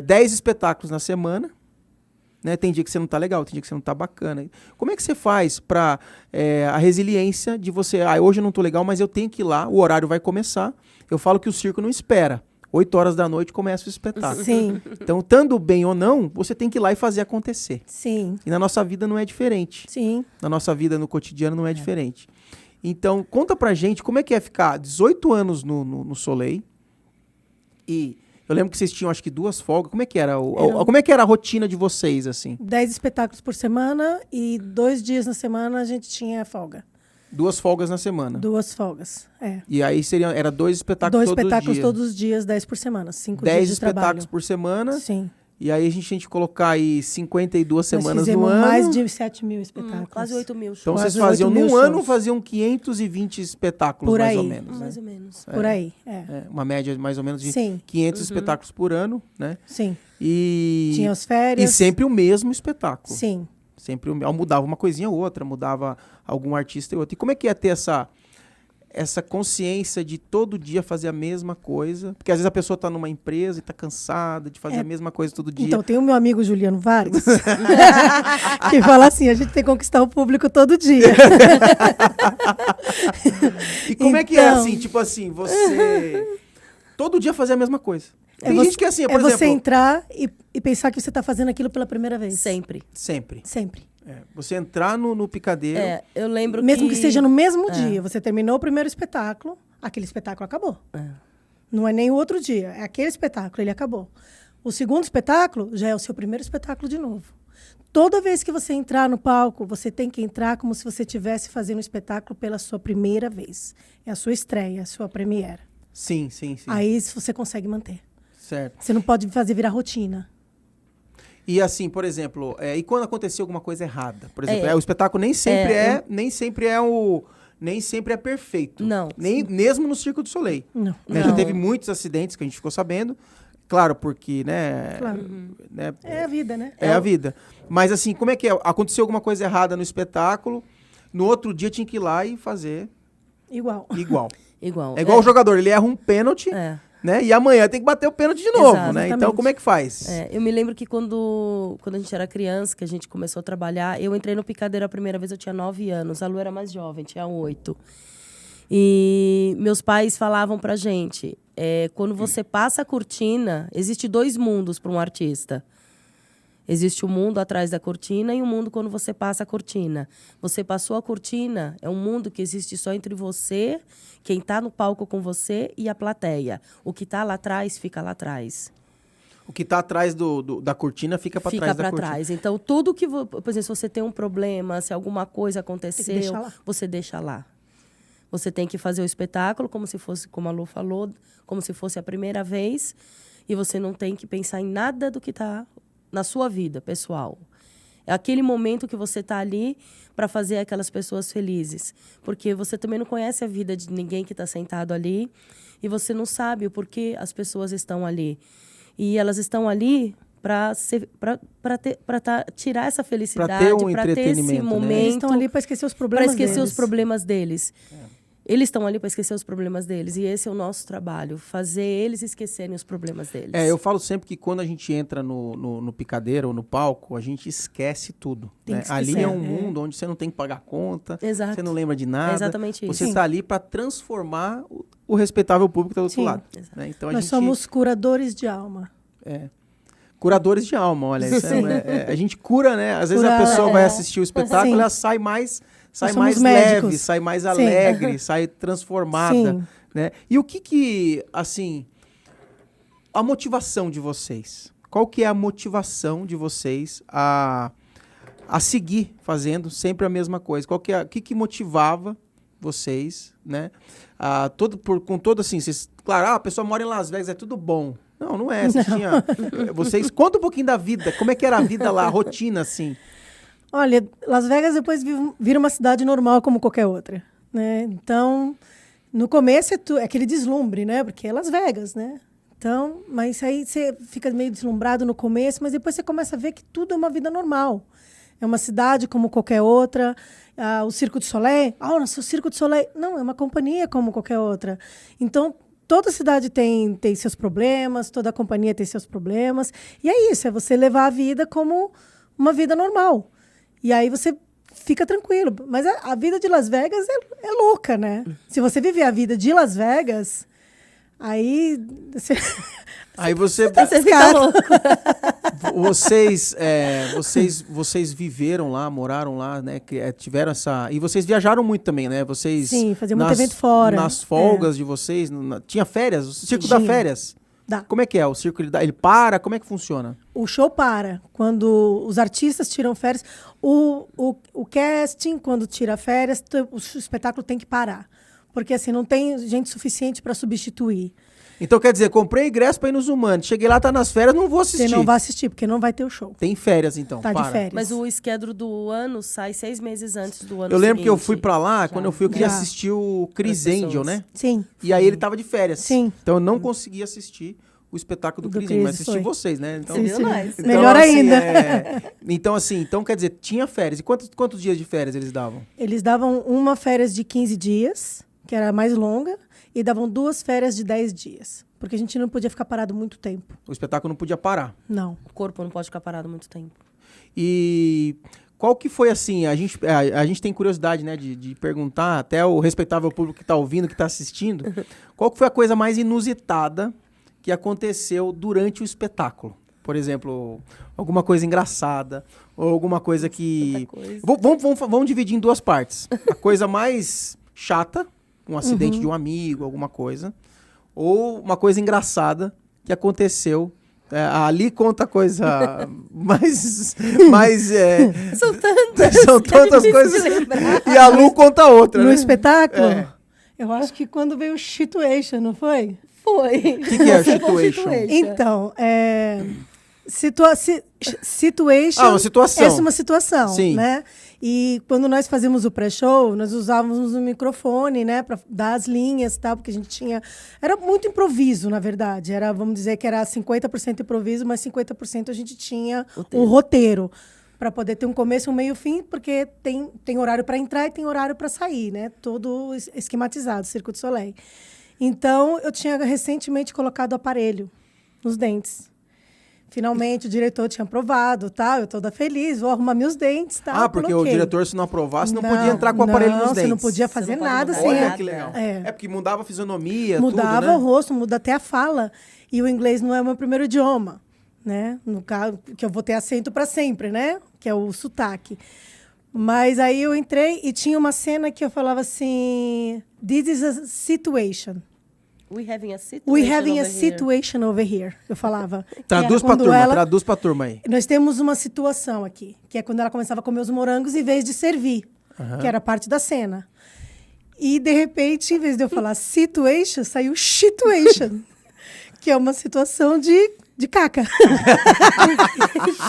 Speaker 1: 10 espetáculos na semana. Né? Tem dia que você não tá legal, tem dia que você não tá bacana. Como é que você faz para a resiliência de você... hoje eu não tô legal, mas eu tenho que ir lá, o horário vai começar. Eu falo que o circo não espera. 8 horas da noite começa o espetáculo.
Speaker 2: Sim.
Speaker 1: Então, estando bem ou não, você tem que ir lá e fazer acontecer.
Speaker 2: Sim.
Speaker 1: E na nossa vida não é diferente.
Speaker 2: Sim.
Speaker 1: Na nossa vida, no cotidiano, não é diferente. Então, conta pra gente como é que é ficar 18 anos no Soleil. E... Eu lembro que vocês tinham, acho que 2 folgas. Como é que era? Como é que era a rotina de vocês, assim?
Speaker 2: 10 espetáculos por semana e 2 dias na semana a gente tinha folga.
Speaker 1: 2 folgas na semana.
Speaker 2: 2 folgas,
Speaker 1: E aí era 2 espetáculos
Speaker 2: 2 espetáculos
Speaker 1: todos
Speaker 2: os dias, 10 por semana. 5
Speaker 1: 10
Speaker 2: dias de trabalho.
Speaker 1: 10 espetáculos por semana.
Speaker 2: Sim.
Speaker 1: E aí a gente colocar aí 52 semanas
Speaker 2: Nós fizemos
Speaker 1: no ano.
Speaker 2: mais de 7 mil espetáculos.
Speaker 3: Quase 8 mil shows.
Speaker 1: Então
Speaker 2: Quase
Speaker 1: vocês faziam,
Speaker 2: 8 mil
Speaker 1: num ano,
Speaker 2: shows.
Speaker 1: faziam 520 espetáculos,
Speaker 2: Por
Speaker 1: mais
Speaker 2: aí.
Speaker 1: ou menos. Né?
Speaker 3: Mais ou menos.
Speaker 2: Por aí,
Speaker 1: Uma média mais ou menos de
Speaker 2: Sim.
Speaker 1: 500 espetáculos por ano, né?
Speaker 2: Sim.
Speaker 1: E...
Speaker 2: Tinha as férias.
Speaker 1: E sempre o mesmo espetáculo.
Speaker 2: Sim.
Speaker 1: Sempre mudava uma coisinha ou outra, mudava algum artista e outro. E como é que é ter essa consciência de todo dia fazer a mesma coisa? Porque às vezes a pessoa está numa empresa e está cansada de fazer a mesma coisa todo dia.
Speaker 2: Então, tem o meu amigo Juliano Vargas, que fala assim, a gente tem que conquistar o público todo dia.
Speaker 1: E como é que é assim? Tipo assim, você... Todo dia fazer a mesma coisa. Tem gente que é assim, por exemplo...
Speaker 2: você entrar e pensar que você está fazendo aquilo pela primeira vez.
Speaker 3: Sempre.
Speaker 1: Sempre.
Speaker 2: Sempre.
Speaker 1: Você entrar no picadeiro...
Speaker 3: Eu lembro
Speaker 2: Mesmo que seja no mesmo dia. Você terminou o primeiro espetáculo, aquele espetáculo acabou. Não é nem o outro dia, é aquele espetáculo, ele acabou. O segundo espetáculo já é o seu primeiro espetáculo de novo. Toda vez que você entrar no palco, você tem que entrar como se você estivesse fazendo o espetáculo pela sua primeira vez. É a sua estreia, a sua premiere.
Speaker 1: Sim.
Speaker 2: Aí você consegue manter.
Speaker 1: Certo.
Speaker 2: Você não pode fazer virar rotina.
Speaker 1: E assim, por exemplo, e quando acontecer alguma coisa errada? Por exemplo, o espetáculo nem sempre é perfeito.
Speaker 3: Não.
Speaker 1: Mesmo no Circo do Soleil.
Speaker 2: Não.
Speaker 1: Né? Já teve muitos acidentes que a gente ficou sabendo. Claro, porque, né?
Speaker 2: Claro.
Speaker 1: Né,
Speaker 2: É a vida, né?
Speaker 1: É a vida. Mas assim, como é que é? Aconteceu alguma coisa errada no espetáculo, no outro dia tinha que ir lá e fazer
Speaker 2: Igual.
Speaker 3: Igual.
Speaker 1: É igual o jogador, ele erra um pênalti, né? E amanhã tem que bater o pênalti de novo, né? Então, como é que faz?
Speaker 3: Eu me lembro que quando a gente era criança, que a gente começou a trabalhar, eu entrei no picadeiro a primeira vez, eu tinha 9 anos. A Lu era mais jovem, tinha 8. E meus pais falavam pra gente, quando você passa a cortina, existe 2 mundos para um artista. Existe o mundo atrás da cortina e o mundo quando você passa a cortina. Você passou a cortina, é um mundo que existe só entre você, quem está no palco com você e a plateia. O que está lá atrás, fica lá atrás.
Speaker 1: O que está atrás da cortina fica para trás da cortina. Fica para trás.
Speaker 3: Então, tudo que... Por exemplo, se você tem um problema, se alguma coisa aconteceu, você deixa lá. Você tem que fazer o espetáculo como se fosse, como a Lu falou, como se fosse a primeira vez. e você não tem que pensar em nada do que está na sua vida pessoal. É aquele momento que você está ali para fazer aquelas pessoas felizes. Porque você também não conhece a vida de ninguém que está sentado ali e você não sabe o porquê as pessoas estão ali. E elas estão ali para tirar essa felicidade,
Speaker 1: para ter um
Speaker 3: para ter esse
Speaker 1: entretenimento, né?
Speaker 3: momento.
Speaker 2: Eles estão ali para esquecer os problemas
Speaker 3: Para esquecer
Speaker 2: deles.
Speaker 3: os problemas deles. Eles estão ali para esquecer os problemas deles. E esse é o nosso trabalho, fazer eles esquecerem os problemas deles.
Speaker 1: Eu falo sempre que quando a gente entra no picadeiro ou no palco, a gente esquece tudo.
Speaker 2: Tem
Speaker 1: Né?
Speaker 2: que
Speaker 1: Ali
Speaker 2: esquecer,
Speaker 1: é um mundo onde você não tem que pagar conta,
Speaker 3: Exato.
Speaker 1: você não lembra de nada.
Speaker 3: É exatamente isso.
Speaker 1: Você
Speaker 2: Sim.
Speaker 1: está ali para transformar o respeitável público que está do outro
Speaker 2: Sim.
Speaker 1: lado. Né? Então,
Speaker 2: Nós somos curadores de alma.
Speaker 1: curadores de alma, olha. Isso a gente cura, né? Às vezes a
Speaker 2: Cura,
Speaker 1: pessoa vai assistir o espetáculo e
Speaker 2: Sim.
Speaker 1: ela sai mais
Speaker 2: somos
Speaker 1: leve,
Speaker 2: médicos.
Speaker 1: sai mais
Speaker 2: Sim.
Speaker 1: alegre, sai transformada.
Speaker 2: Sim.
Speaker 1: Né? E o que, assim, a motivação de vocês? Qual que é a motivação de vocês a seguir fazendo sempre a mesma coisa? O que motivava vocês, né? Com todo assim, vocês, claro, a pessoa mora em Las Vegas, é tudo bom. Não é. Vocês conta um pouquinho da vida. Como é que era a vida lá, a rotina, assim?
Speaker 2: Olha, Las Vegas depois vira uma cidade normal como qualquer outra, né? Então, no começo é aquele deslumbre, né? Porque é Las Vegas, né? Então, mas aí você fica meio deslumbrado no começo, mas depois você começa a ver que tudo é uma vida normal. É uma cidade como qualquer outra. O Cirque du Soleil, nossa, o Cirque du Soleil. Não, é uma companhia como qualquer outra. Então, toda cidade tem seus problemas, toda companhia tem seus problemas. E é isso, é você levar a vida como uma vida normal. E aí você fica tranquilo. Mas a vida de Las Vegas é louca, né? Se você viver a vida de Las Vegas, aí...
Speaker 1: Você
Speaker 3: fica louco.
Speaker 1: Vocês viveram lá, moraram lá, né? Tiveram essa... E vocês viajaram muito também, né?
Speaker 2: Sim, fazia muito evento fora.
Speaker 1: Nas folgas de vocês, tinha férias? O circo dá férias?
Speaker 2: Dá.
Speaker 1: Como é que é? O circo ele para? Como é que funciona?
Speaker 2: O show para. Quando os artistas tiram férias, o casting, quando tira férias, o espetáculo tem que parar. Porque assim, não tem gente suficiente para substituir.
Speaker 1: Então, quer dizer, comprei ingresso para ir nos Humanos. Cheguei lá, tá nas férias, não vou assistir.
Speaker 2: Você não vai assistir, porque não vai ter o show.
Speaker 1: Tem férias, então.
Speaker 2: Tá de férias.
Speaker 3: Mas o schedule do ano sai 6 meses antes do ano
Speaker 1: Eu lembro que eu
Speaker 3: seguinte.
Speaker 1: fui para lá, quando eu fui, eu queria
Speaker 2: Já.
Speaker 1: assistir o Chris
Speaker 3: As
Speaker 1: Angel,
Speaker 3: pessoas.
Speaker 1: né?
Speaker 2: Sim.
Speaker 1: E aí ele tava de férias.
Speaker 2: Sim.
Speaker 1: Então eu não consegui assistir o espetáculo do
Speaker 2: Do
Speaker 1: Chris Angel, mas
Speaker 2: Chris,
Speaker 1: assisti
Speaker 2: foi.
Speaker 1: vocês, né? Então,
Speaker 3: Você viu nós.
Speaker 2: Melhor
Speaker 1: assim,
Speaker 2: ainda.
Speaker 1: Então, quer dizer, tinha férias. E quantos dias de férias eles davam?
Speaker 2: Eles davam uma férias de 15 dias, que era a mais longa, e davam 2 férias de 10 dias. Porque a gente não podia ficar parado muito tempo.
Speaker 1: O espetáculo não podia parar.
Speaker 2: Não.
Speaker 3: O corpo não pode ficar parado muito tempo.
Speaker 1: E qual que foi, assim, a gente tem curiosidade, né, de perguntar, até o respeitável público que está ouvindo, que está assistindo, qual que foi a coisa mais inusitada que aconteceu durante o espetáculo? Por exemplo, alguma coisa engraçada, ou alguma coisa que... Vamos dividir em 2 partes. A coisa mais chata, um acidente de um amigo, alguma coisa, ou uma coisa engraçada que aconteceu. Ali conta a coisa mais são tantas coisas. E a Lu conta outra,
Speaker 2: No
Speaker 1: né?
Speaker 2: espetáculo, eu acho que quando veio o Situation, não foi?
Speaker 3: Foi.
Speaker 1: O que é o Situation?
Speaker 2: Então, situation
Speaker 1: uma situação.
Speaker 2: é uma situação,
Speaker 1: Sim.
Speaker 2: né? E quando nós fazíamos o pré-show, nós usávamos um microfone, né, para dar as linhas, tal, porque a gente tinha... Era muito improviso, na verdade. Vamos dizer que era 50% improviso, mas 50% a gente tinha um roteiro para poder ter um começo, um meio e um fim, porque tem horário para entrar e tem horário para sair, né? Todo esquematizado, Cirque du Soleil. Então, eu tinha recentemente colocado aparelho nos dentes. Finalmente, o diretor tinha aprovado, tal, eu toda feliz, vou arrumar meus dentes, tal.
Speaker 1: Porque
Speaker 2: coloquei.
Speaker 1: o diretor, se não aprovasse, não podia entrar com o aparelho nos dentes.
Speaker 2: Você não podia fazer
Speaker 3: Você não pode
Speaker 2: nada
Speaker 3: mudar
Speaker 2: sem...
Speaker 1: Olha
Speaker 3: nada.
Speaker 1: que legal.
Speaker 2: É.
Speaker 1: Porque mudava a fisionomia,
Speaker 2: Mudava
Speaker 1: tudo, né?
Speaker 2: o rosto, muda até a fala. E o inglês não é o meu primeiro idioma, né? No caso, que eu vou ter acento para sempre, né? Que é o sotaque. Mas aí eu entrei e tinha uma cena que eu falava assim... This is a situation.
Speaker 3: We having a situation
Speaker 2: We having a
Speaker 3: over here.
Speaker 2: situation over here. Eu falava.
Speaker 1: Traduz
Speaker 2: Quando
Speaker 1: traduz pra turma aí.
Speaker 2: Nós temos uma situação aqui, que é quando ela começava a comer os morangos em vez de servir, que era parte da cena. E, de repente, em vez de eu falar situation, saiu situation. que é uma situação de caca.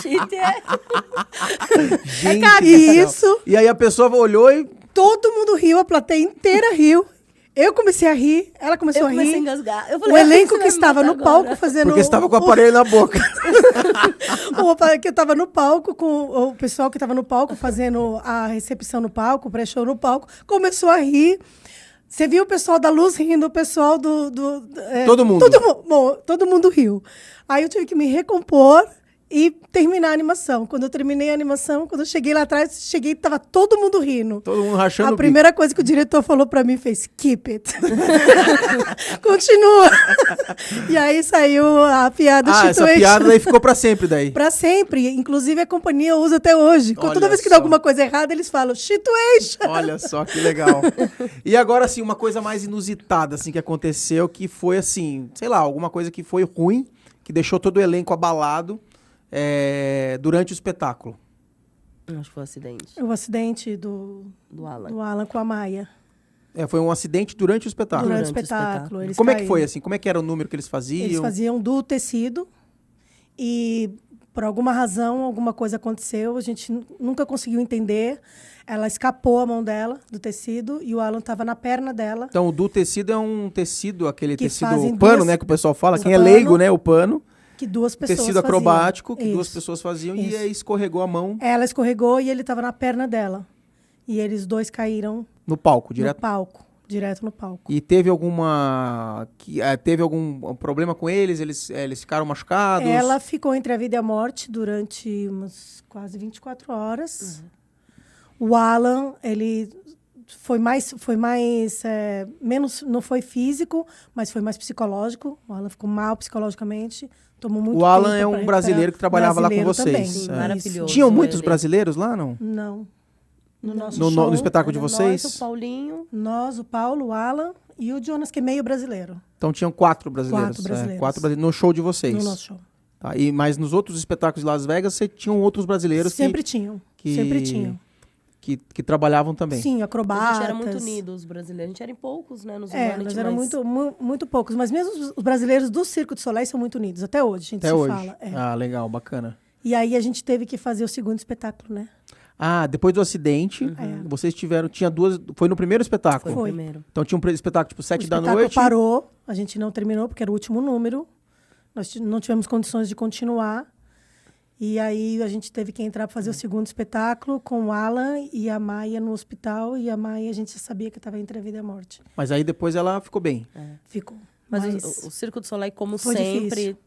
Speaker 3: Shit, é.
Speaker 1: Gente
Speaker 2: caca.
Speaker 1: do céu.
Speaker 2: Isso.
Speaker 1: E aí a pessoa olhou e...
Speaker 2: Todo mundo riu, a plateia inteira riu. Eu comecei a rir, ela começou
Speaker 3: Eu
Speaker 2: a
Speaker 3: comecei a
Speaker 2: rir.
Speaker 3: engasgar. Eu
Speaker 2: O
Speaker 3: falei, "Ah,
Speaker 2: elenco
Speaker 3: você
Speaker 2: que
Speaker 3: vai me
Speaker 2: estava
Speaker 3: matar
Speaker 2: no palco
Speaker 3: agora."
Speaker 2: fazendo...
Speaker 1: Porque você estava com o aparelho na boca.
Speaker 2: Que eu estava no palco, com o pessoal que estava no palco, fazendo a recepção no palco, o pré-show no palco, começou a rir. Você viu o pessoal da luz rindo, o pessoal
Speaker 1: Todo mundo.
Speaker 2: Todo mundo riu. Aí eu tive que me recompor e terminar a animação. Quando eu terminei a animação, quando eu cheguei lá atrás, tava todo mundo rindo.
Speaker 1: Todo mundo rachando
Speaker 2: A
Speaker 1: o
Speaker 2: primeira coisa que o diretor falou pra mim fez, keep it. Continua. E aí saiu a piada
Speaker 1: essa
Speaker 2: Situation.
Speaker 1: piada daí ficou pra sempre daí.
Speaker 2: Pra sempre. Inclusive, a companhia usa até hoje.
Speaker 1: Olha
Speaker 2: Toda vez que
Speaker 1: só.
Speaker 2: dá alguma coisa errada, eles falam, situation.
Speaker 1: Olha só que legal. E agora, assim, uma coisa mais inusitada, assim, que aconteceu, que foi, assim, sei lá, alguma coisa que foi ruim, que deixou todo o elenco abalado durante o espetáculo.
Speaker 3: Acho que foi um acidente
Speaker 2: O acidente do
Speaker 3: Alan.
Speaker 2: Alan com a Maia.
Speaker 1: Foi um acidente durante o espetáculo.
Speaker 2: Durante o
Speaker 3: Durante o
Speaker 2: espetáculo.
Speaker 3: espetáculo.
Speaker 2: Eles
Speaker 1: Como é que
Speaker 2: caíram.
Speaker 1: foi, assim? Como é que era o número que eles faziam?
Speaker 2: Eles faziam do tecido e, por alguma razão, alguma coisa aconteceu. A gente nunca conseguiu entender. Ela escapou a mão dela, do tecido, e o Alan estava na perna dela.
Speaker 1: Então, o do tecido é um tecido, aquele
Speaker 2: Que
Speaker 1: tecido,
Speaker 2: fazem
Speaker 1: o pano,
Speaker 2: duas-
Speaker 1: né, que o pessoal fala.
Speaker 2: o
Speaker 1: Quem é
Speaker 2: pano,
Speaker 1: leigo, né, o pano.
Speaker 2: Que duas pessoas
Speaker 1: Tecido
Speaker 2: faziam.
Speaker 1: acrobático, que duas
Speaker 2: Isso.
Speaker 1: pessoas faziam, e
Speaker 2: Isso.
Speaker 1: aí escorregou a mão
Speaker 2: Ela escorregou e ele estava na perna dela. E eles dois caíram
Speaker 1: no palco, direto.
Speaker 2: no palco, direto no palco.
Speaker 1: E teve teve algum problema com eles? Eles ficaram machucados?
Speaker 2: Ela ficou entre a vida e a morte durante umas quase 24 horas. O Alan, ele menos, não foi físico, mas foi mais psicológico. O Alan ficou mal psicologicamente, tomou muito
Speaker 1: O Alan
Speaker 2: tempo
Speaker 1: é
Speaker 2: pra
Speaker 1: um
Speaker 2: recuperar.
Speaker 1: brasileiro que trabalhava lá com
Speaker 2: Brasileiro
Speaker 1: vocês.
Speaker 2: também,
Speaker 3: Sim,
Speaker 2: isso.
Speaker 3: maravilhoso.
Speaker 1: Tinham muitos
Speaker 3: ele.
Speaker 1: brasileiros lá, não?
Speaker 2: Não. No nosso
Speaker 1: No
Speaker 2: show,
Speaker 1: espetáculo de
Speaker 3: Era
Speaker 1: vocês?
Speaker 3: Nós, o Paulinho.
Speaker 2: nós, o Paulo, o Alan e o Jonas, que é meio brasileiro,
Speaker 1: Então tinham 4 brasileiros.
Speaker 2: Quatro brasileiros.
Speaker 1: 4 brasileiros no show de vocês.
Speaker 2: no nosso show.
Speaker 1: Tá, mas nos outros espetáculos de Las Vegas, você tinham outros brasileiros
Speaker 2: Sempre tinham.
Speaker 1: que-
Speaker 2: Sempre tinham.
Speaker 1: que trabalhavam também.
Speaker 2: Sim,
Speaker 3: A
Speaker 2: acrobatas.
Speaker 3: gente era muito unidos, os brasileiros. A gente era em poucos, né? Nos
Speaker 2: É,
Speaker 3: Humanity,
Speaker 2: nós éramos
Speaker 3: mas-
Speaker 2: muito poucos. Mas mesmo os brasileiros do Circo de Soleil são muito unidos. Até hoje, a gente
Speaker 1: Até
Speaker 2: se
Speaker 1: hoje.
Speaker 2: fala. É.
Speaker 1: Ah, legal, bacana.
Speaker 2: E aí a gente teve que fazer o segundo espetáculo, né?
Speaker 1: Ah, depois do acidente, vocês tinha duas... Foi no primeiro espetáculo?
Speaker 3: Foi
Speaker 2: Foi.
Speaker 3: o primeiro.
Speaker 1: Então tinha um espetáculo tipo 7
Speaker 2: O
Speaker 1: da
Speaker 2: espetáculo
Speaker 1: noite.
Speaker 2: parou, a gente não terminou, porque era o último número. Nós não tivemos condições de continuar. E aí a gente teve que entrar para fazer o segundo espetáculo com o Alan e a Maia no hospital. E a Maia, a gente já sabia que estava entre a vida e a morte.
Speaker 1: Mas aí depois ela ficou bem.
Speaker 2: Ficou.
Speaker 3: Mas o Circo do Soleil, como
Speaker 2: Foi
Speaker 3: sempre,
Speaker 2: difícil.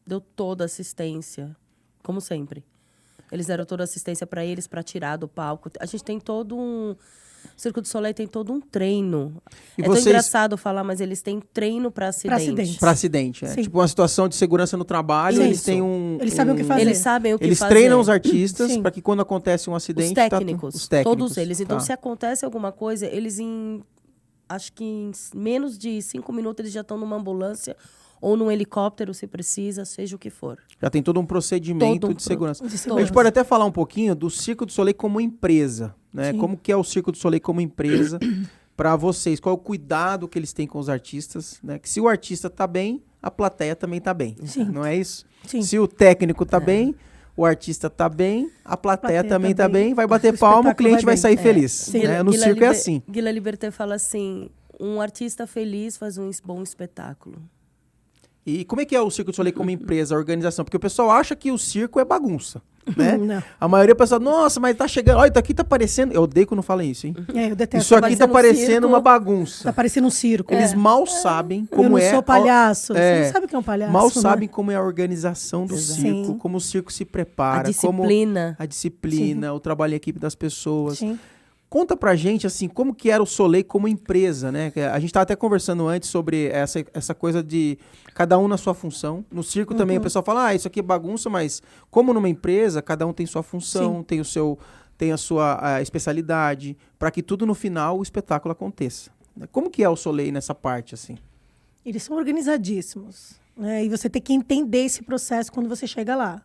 Speaker 3: deu toda a assistência. Como sempre. Eles deram toda a assistência para eles, para tirar do palco. A gente tem todo um... O Circo do Soleil tem todo um treino.
Speaker 1: E
Speaker 3: é tão
Speaker 1: vocês-
Speaker 3: engraçado falar, mas eles têm treino para acidente.
Speaker 2: acidente.
Speaker 1: Para acidente,
Speaker 2: Sim.
Speaker 1: Tipo uma situação de segurança no trabalho,
Speaker 2: Sim.
Speaker 1: eles têm um...
Speaker 2: Eles sabem o que fazer.
Speaker 3: Eles sabem o que
Speaker 1: Eles
Speaker 3: fazer.
Speaker 1: treinam os artistas
Speaker 2: Sim.
Speaker 1: para que quando acontece um acidente...
Speaker 3: Os
Speaker 1: tá
Speaker 3: técnicos,
Speaker 1: os técnicos.
Speaker 3: todos eles. Então,
Speaker 1: Tá.
Speaker 3: se acontece alguma coisa, eles acho que em menos de 5 minutos eles já estão numa ambulância ou num helicóptero, se precisa, seja o que for.
Speaker 1: Já tem todo um procedimento
Speaker 3: Todo um
Speaker 1: de segurança.
Speaker 2: de
Speaker 1: A
Speaker 2: segurança.
Speaker 1: gente pode até falar um pouquinho do Circo do Soleil como empresa, né?
Speaker 2: Sim.
Speaker 1: Como que é o Circo do Soleil como empresa para vocês? Qual é o cuidado que eles têm com os artistas, né? Que se o artista tá bem, a plateia também tá bem.
Speaker 2: Sim.
Speaker 1: Não é isso?
Speaker 2: Sim.
Speaker 1: Se o técnico tá bem, o artista tá bem, a plateia
Speaker 2: plateia
Speaker 1: também
Speaker 2: tá
Speaker 1: tá
Speaker 2: bem,
Speaker 1: bem, vai bater
Speaker 2: o
Speaker 1: palma, o
Speaker 2: espetáculo
Speaker 1: cliente
Speaker 2: vai
Speaker 1: vai
Speaker 2: bem.
Speaker 1: sair feliz.
Speaker 2: Sim.
Speaker 1: Né? No circo é assim.
Speaker 3: Guila Liberté fala assim, um artista feliz faz um bom espetáculo.
Speaker 1: E como é que é o Circo do Soleil como empresa, a organização? Porque o pessoal acha que o circo é bagunça, né?
Speaker 2: Não.
Speaker 1: A maioria do pessoal, nossa, mas tá chegando, olha, isso aqui tá parecendo... Eu odeio quando falam isso, hein?
Speaker 2: Eu detesto.
Speaker 1: Isso aqui tá
Speaker 3: parecendo um
Speaker 1: parecendo
Speaker 3: circo.
Speaker 1: uma bagunça.
Speaker 2: Tá parecendo um circo.
Speaker 1: Eles mal sabem
Speaker 2: Eu
Speaker 1: como
Speaker 2: não
Speaker 1: é...
Speaker 2: sou palhaço.
Speaker 1: É.
Speaker 2: Você não sabe o que é um palhaço,
Speaker 1: Mal
Speaker 2: né?
Speaker 1: sabem como é a organização do
Speaker 2: Exato.
Speaker 1: circo,
Speaker 2: Sim.
Speaker 1: como o circo se
Speaker 3: A
Speaker 1: prepara, como
Speaker 3: disciplina.
Speaker 1: a disciplina, o trabalho em equipe das pessoas.
Speaker 2: Sim.
Speaker 1: Conta pra gente, assim, como que era o Soleil como empresa, né? Que a gente tava até conversando antes sobre essa coisa de cada um na sua função. No circo também o pessoal fala, isso aqui é bagunça, mas como numa empresa, cada um tem sua função, tem a sua especialidade, para que tudo no final o espetáculo aconteça. Como que é o Soleil nessa parte, assim?
Speaker 2: Eles são organizadíssimos, né? E você tem que entender esse processo quando você chega lá.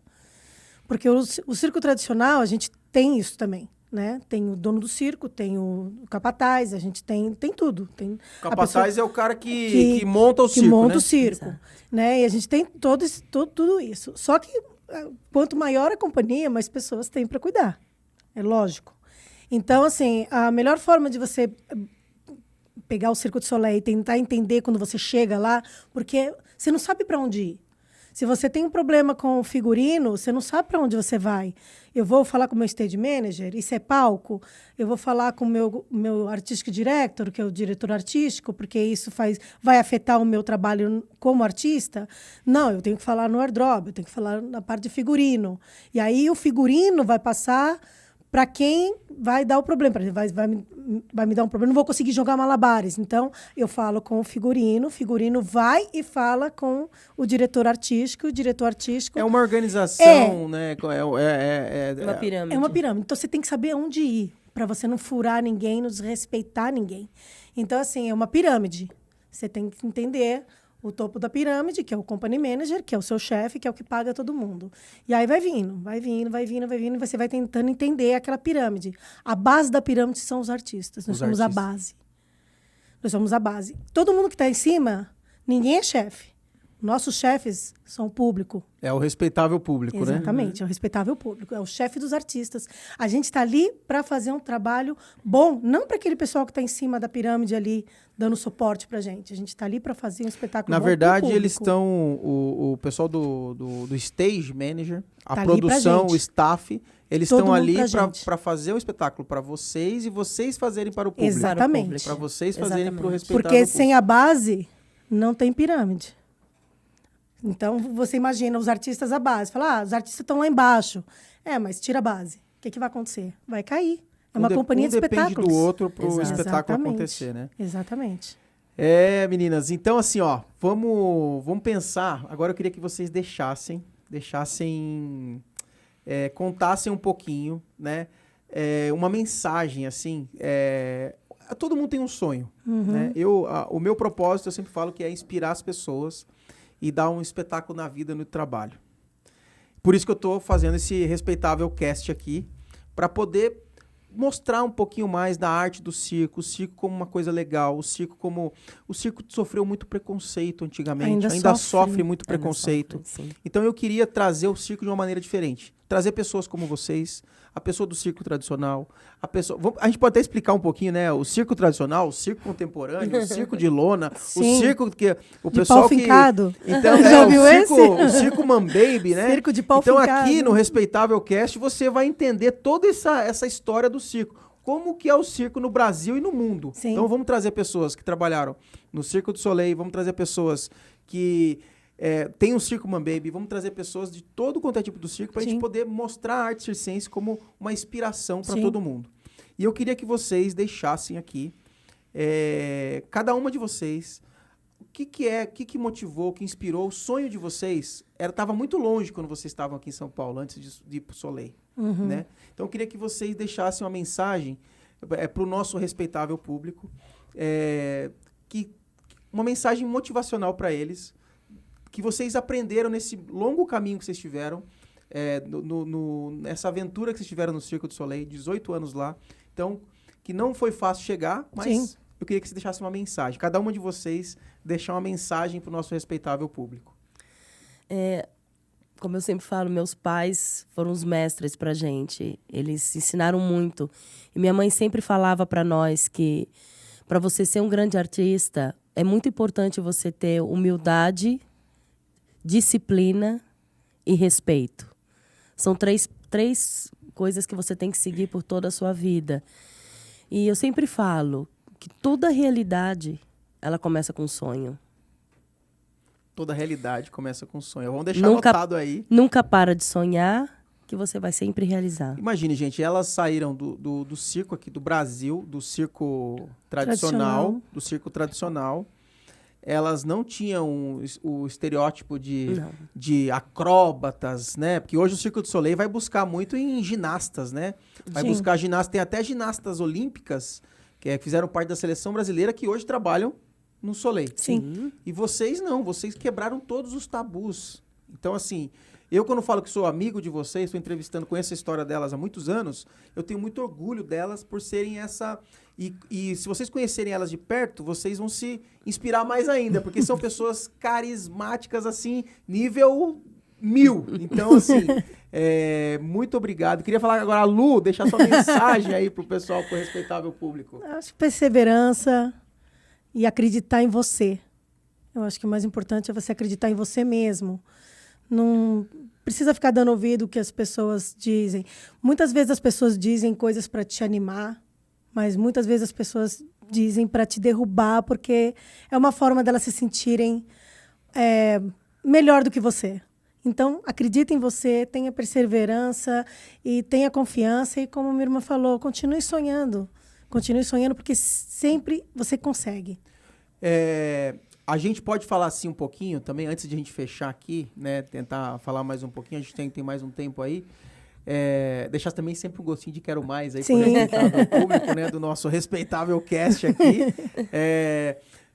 Speaker 2: Porque o circo tradicional, a gente tem isso também. né? Tem o dono do circo, tem o capataz, a gente tem tudo. Tem
Speaker 1: O capataz é o cara que monta o
Speaker 2: que
Speaker 1: circo,
Speaker 2: monta
Speaker 1: né?
Speaker 2: o circo, né? E a gente tem tudo isso. Só que quanto maior a companhia, mais pessoas tem para cuidar. É lógico. Então, assim, a melhor forma de você pegar o Circo du Soleil e tentar entender quando você chega lá, porque você não sabe para onde ir. Se você tem um problema com o figurino, você não sabe para onde você vai. Eu vou falar com o meu stage manager, isso é palco. Eu vou falar com o meu artistic director, que é o diretor artístico, porque isso vai afetar o meu trabalho como artista. Não, eu tenho que falar no wardrobe, eu tenho que falar na parte de figurino. E aí o figurino vai passar para quem vai dar o problema. Vai me dar um problema, não vou conseguir jogar malabares. Então, eu falo com o figurino vai e fala com o diretor artístico,
Speaker 1: É uma organização, né?
Speaker 3: Uma pirâmide.
Speaker 2: É uma pirâmide. Então, você tem que saber onde ir, para você não furar ninguém, não desrespeitar ninguém. Então, assim, é uma pirâmide. Você tem que entender o topo da pirâmide, que é o company manager, que é o seu chefe, que é o que paga todo mundo. E aí vai vindo, e você vai tentando entender aquela pirâmide. A base da pirâmide são os artistas. Nós somos a base. Nós somos a base. Todo mundo que está em cima, ninguém é chefe. Nossos chefes são o público.
Speaker 1: É o respeitável público, né?
Speaker 2: Exatamente, é o respeitável público. É o chefe dos artistas. A gente está ali para fazer um trabalho bom, não para aquele pessoal que está em cima da pirâmide ali, dando suporte para a gente. A gente está ali para fazer um espetáculo
Speaker 1: Na
Speaker 2: bom
Speaker 1: verdade,
Speaker 2: pro público.
Speaker 1: eles estão... O pessoal do stage manager, a
Speaker 2: Tá ali pra
Speaker 1: produção,
Speaker 2: gente.
Speaker 1: o staff, eles
Speaker 2: Todo
Speaker 1: estão
Speaker 2: mundo
Speaker 1: ali
Speaker 2: pra gente.
Speaker 1: para fazer um espetáculo para vocês e vocês fazerem para o público.
Speaker 2: Exatamente.
Speaker 1: Para vocês fazerem para o
Speaker 3: Exatamente.
Speaker 1: respeitável
Speaker 2: Porque
Speaker 1: público.
Speaker 2: sem a base, não tem pirâmide. Então, você imagina os artistas à base. Fala, os artistas estão lá embaixo. Mas tira a base. O que vai acontecer? Vai cair. É uma companhia de espetáculos.
Speaker 1: Depende do outro para o
Speaker 3: Exato.
Speaker 1: espetáculo
Speaker 2: Exatamente.
Speaker 1: acontecer, né?
Speaker 2: Exatamente.
Speaker 1: Meninas. Então, assim, ó, vamos pensar. Agora eu queria que vocês contassem um pouquinho, né? Uma mensagem, assim. Todo mundo tem um sonho, né? O meu propósito, eu sempre falo que é inspirar as pessoas e dar um espetáculo na vida, no trabalho. Por isso que eu estou fazendo esse respeitável cast aqui, para poder mostrar um pouquinho mais da arte do circo, o circo como uma coisa legal, o circo sofreu muito preconceito antigamente, ainda sofre muito preconceito.
Speaker 3: Sofre,
Speaker 1: então eu queria trazer o circo de uma maneira diferente, trazer pessoas como vocês, a pessoa do circo tradicional, a gente pode até explicar um pouquinho, né, o circo tradicional, o circo contemporâneo, o circo de lona,
Speaker 2: Sim.
Speaker 1: o circo que o
Speaker 2: De
Speaker 1: pessoal
Speaker 2: pau fincado.
Speaker 1: então
Speaker 2: Já viu
Speaker 1: o circo Mambaby, né?
Speaker 2: Circo de pau
Speaker 1: então
Speaker 2: fincado.
Speaker 1: aqui no Respeitável Cast você vai entender toda essa história do circo. Como que é o circo no Brasil e no mundo.
Speaker 2: Sim.
Speaker 1: Então vamos trazer pessoas que trabalharam no Circo du Soleil, vamos trazer pessoas que tem um circo Mambaby, vamos trazer pessoas de todo quanto é tipo do circo para a gente poder mostrar a arte circense como uma inspiração para todo mundo. E eu queria que vocês deixassem aqui, cada uma de vocês, o que motivou, o que inspirou, o sonho de vocês estava muito longe quando vocês estavam aqui em São Paulo, antes de ir para o Soleil. Né? Então eu queria que vocês deixassem uma mensagem para o nosso respeitável público, uma mensagem motivacional para eles, que vocês aprenderam nesse longo caminho que vocês tiveram, nessa aventura que vocês tiveram no Circo du Soleil, 18 anos lá. Então, que não foi fácil chegar, mas eu queria que vocês deixassem uma mensagem. Cada uma de vocês deixar uma mensagem para o nosso respeitável público.
Speaker 3: Como eu sempre falo, meus pais foram os mestres pra gente. Eles ensinaram muito. E minha mãe sempre falava para nós que para você ser um grande artista, é muito importante você ter humildade, disciplina e respeito. São três coisas que você tem que seguir por toda a sua vida. E eu sempre falo que toda realidade, ela começa com um sonho.
Speaker 1: Toda realidade começa com um sonho. Vamos deixar anotado aí.
Speaker 3: Nunca para de sonhar, que você vai sempre realizar.
Speaker 1: Imagine, gente, elas saíram do circo aqui do Brasil, do circo tradicional. Do circo tradicional. Elas não tinham o estereótipo de acróbatas, né? Porque hoje o Circo du Soleil vai buscar muito em ginastas, né? Vai buscar ginastas. Tem até ginastas olímpicas que fizeram parte da seleção brasileira que hoje trabalham no Soleil.
Speaker 2: Sim.
Speaker 1: E vocês não, vocês quebraram todos os tabus. Então, assim, eu quando falo que sou amigo de vocês, estou entrevistando, conheço a história delas há muitos anos, eu tenho muito orgulho delas por serem essa... E se vocês conhecerem elas de perto, vocês vão se inspirar mais ainda, porque são pessoas carismáticas, assim, nível 1000. Então, assim, muito obrigado. Queria falar agora, Lu, deixar sua mensagem aí pro pessoal, pro respeitável público.
Speaker 2: Acho que perseverança e acreditar em você. Eu acho que o mais importante é você acreditar em você mesmo. Não precisa ficar dando ouvido o que as pessoas dizem. Muitas vezes as pessoas dizem coisas para te animar, mas muitas vezes as pessoas dizem para te derrubar, porque é uma forma delas se sentirem melhor do que você. Então, acredite em você, tenha perseverança e tenha confiança. E como minha irmã falou, continue sonhando. Continue sonhando, porque sempre você consegue.
Speaker 1: A gente pode falar assim um pouquinho também, antes de a gente fechar aqui, né? Tentar falar mais um pouquinho, a gente tem mais um tempo aí. Deixar também sempre um gostinho de quero mais aí pro respeitável público, né? Do nosso respeitável cast aqui.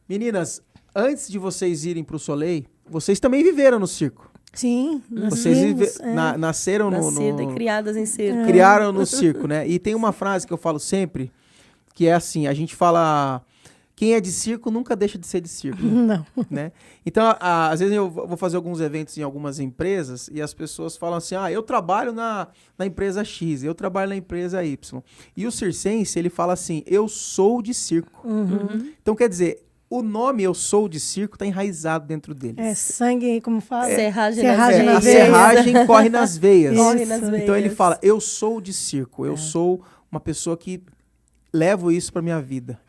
Speaker 1: Meninas, antes de vocês irem pro Soleil, vocês também viveram no circo.
Speaker 2: Sim,
Speaker 1: vocês nasceram
Speaker 3: Nascidas e criadas em circo.
Speaker 1: Criaram no circo, né? E tem uma frase que eu falo sempre, que é assim, a gente fala... Quem é de circo nunca deixa de ser de circo.
Speaker 2: Não.
Speaker 1: Né? Então, às vezes eu vou fazer alguns eventos em algumas empresas e as pessoas falam assim, eu trabalho na empresa X, eu trabalho na empresa Y. E o circense, ele fala assim, eu sou de circo.
Speaker 2: Uhum.
Speaker 1: Então, quer dizer, o nome eu sou de circo está enraizado dentro deles.
Speaker 2: É sangue, como fala?
Speaker 3: Serragem
Speaker 2: na
Speaker 1: a
Speaker 2: veia.
Speaker 1: serragem corre nas veias.
Speaker 3: Corre nas veias.
Speaker 1: Então, ele fala, eu sou de circo, eu sou uma pessoa que... levo isso pra minha vida.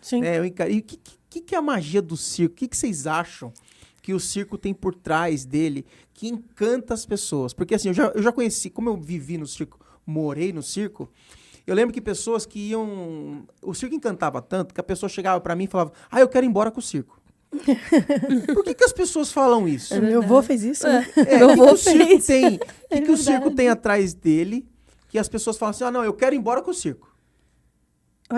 Speaker 2: Sim.
Speaker 1: E o que é a magia do circo? O que vocês acham que o circo tem por trás dele que encanta as pessoas? Porque assim, eu já conheci, como eu vivi no circo, morei no circo, eu lembro que pessoas que iam... O circo encantava tanto que a pessoa chegava pra mim e falava, eu quero ir embora com o circo. Por que as pessoas falam isso?
Speaker 2: Meu avô fez isso. Né?
Speaker 1: O que o circo tem atrás dele que as pessoas falam assim, não, eu quero ir embora com o circo.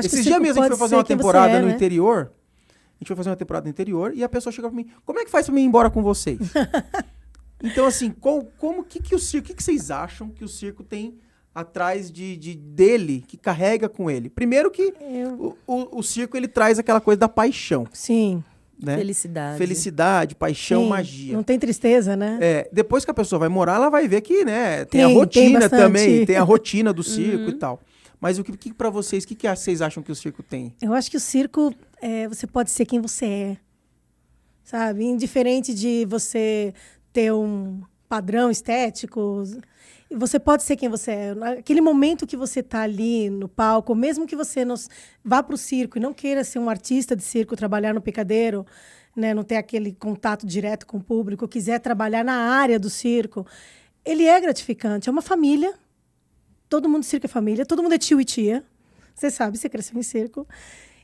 Speaker 1: Esses dias mesmo a gente foi fazer uma temporada no interior. A gente foi fazer uma temporada no interior e a pessoa chegou pra mim, como é que faz pra mim ir embora com vocês? Então, assim, que o circo, o que vocês acham que o circo tem atrás dele, que carrega com ele? Primeiro que o circo, ele traz aquela coisa da paixão.
Speaker 2: Sim.
Speaker 1: Né?
Speaker 3: Felicidade,
Speaker 1: paixão, magia.
Speaker 2: Não tem tristeza, né?
Speaker 1: Depois que a pessoa vai morar, ela vai ver que, né, tem a rotina também, tem a rotina do circo e tal. Mas o que para vocês, o que vocês acham que o circo tem?
Speaker 2: Eu acho que o circo, você pode ser quem você é, sabe? Indiferente de você ter um padrão estético, você pode ser quem você é. Naquele momento que você está ali no palco, mesmo que você vá para o circo e não queira ser um artista de circo, trabalhar no picadeiro, né, não ter aquele contato direto com o público, quiser trabalhar na área do circo, ele é gratificante, é uma família. Todo mundo de circo é família, todo mundo é tio e tia. Você sabe, você cresceu em circo.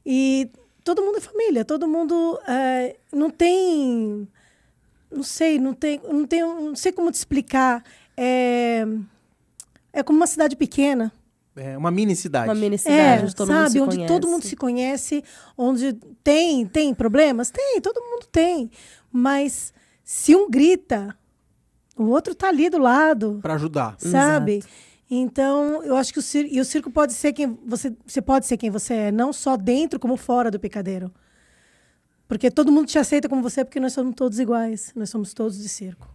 Speaker 2: E todo mundo é família, todo mundo não tem... Não sei como te explicar. É como uma cidade pequena.
Speaker 1: É uma mini cidade.
Speaker 3: Uma mini cidade, onde todo mundo se
Speaker 2: onde
Speaker 3: conhece.
Speaker 2: todo mundo se conhece, onde tem problemas? Tem, todo mundo tem. Mas se um grita, o outro tá ali do lado.
Speaker 1: Para ajudar.
Speaker 2: Sabe?
Speaker 3: Exato.
Speaker 2: Então, eu acho que o circo pode ser você pode ser quem você é, não só dentro como fora do picadeiro. Porque todo mundo te aceita como você, porque nós somos todos iguais, nós somos todos de circo.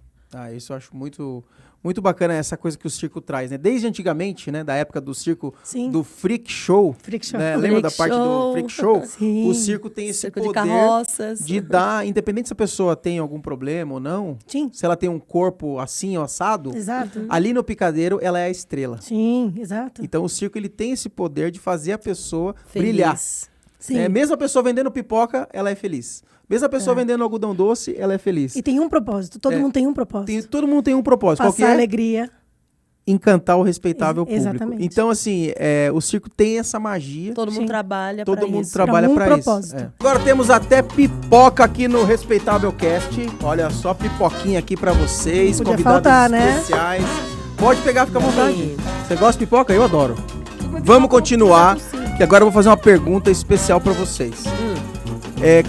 Speaker 1: Isso eu acho muito, muito bacana essa coisa que o circo traz, né? Desde antigamente, né, da época do circo,
Speaker 2: Sim.
Speaker 1: do freak show,
Speaker 2: Freak show.
Speaker 1: né? Lembra da parte do freak show?
Speaker 2: Sim.
Speaker 1: O circo tem esse
Speaker 3: Circo
Speaker 1: poder
Speaker 3: de carroças.
Speaker 1: de dar, independente se a pessoa tem algum problema ou não,
Speaker 2: Sim.
Speaker 1: se ela tem um corpo assim ou assado,
Speaker 2: Exato.
Speaker 1: ali no picadeiro ela é a estrela.
Speaker 2: Sim, exato.
Speaker 1: Então o circo ele tem esse poder de fazer a pessoa
Speaker 3: Feliz.
Speaker 1: brilhar.
Speaker 2: Sim.
Speaker 1: Mesmo a pessoa vendendo pipoca, ela é feliz. Mesmo a pessoa vendendo algodão doce, ela é feliz.
Speaker 2: E tem um propósito, todo mundo tem um propósito.
Speaker 1: Todo mundo tem um propósito.
Speaker 2: Passar
Speaker 1: Qual que é?
Speaker 2: alegria.
Speaker 1: Encantar o respeitável público.
Speaker 2: Exatamente.
Speaker 1: Então, assim, o circo tem essa magia.
Speaker 3: Todo mundo
Speaker 2: Sim.
Speaker 3: trabalha
Speaker 1: Todo
Speaker 3: pra
Speaker 1: mundo
Speaker 3: isso.
Speaker 1: trabalha
Speaker 2: Pra um
Speaker 1: pra isso.
Speaker 2: propósito.
Speaker 1: Agora temos até pipoca aqui no Respeitável Cast. Olha só, pipoquinha aqui pra vocês.
Speaker 2: Não podia
Speaker 1: Convidados
Speaker 2: faltar, né?
Speaker 1: especiais. Pode pegar, fica à vontade.
Speaker 3: Sim.
Speaker 1: Você gosta de pipoca? Eu adoro. Vamos continuar, que agora eu vou fazer uma pergunta especial pra vocês.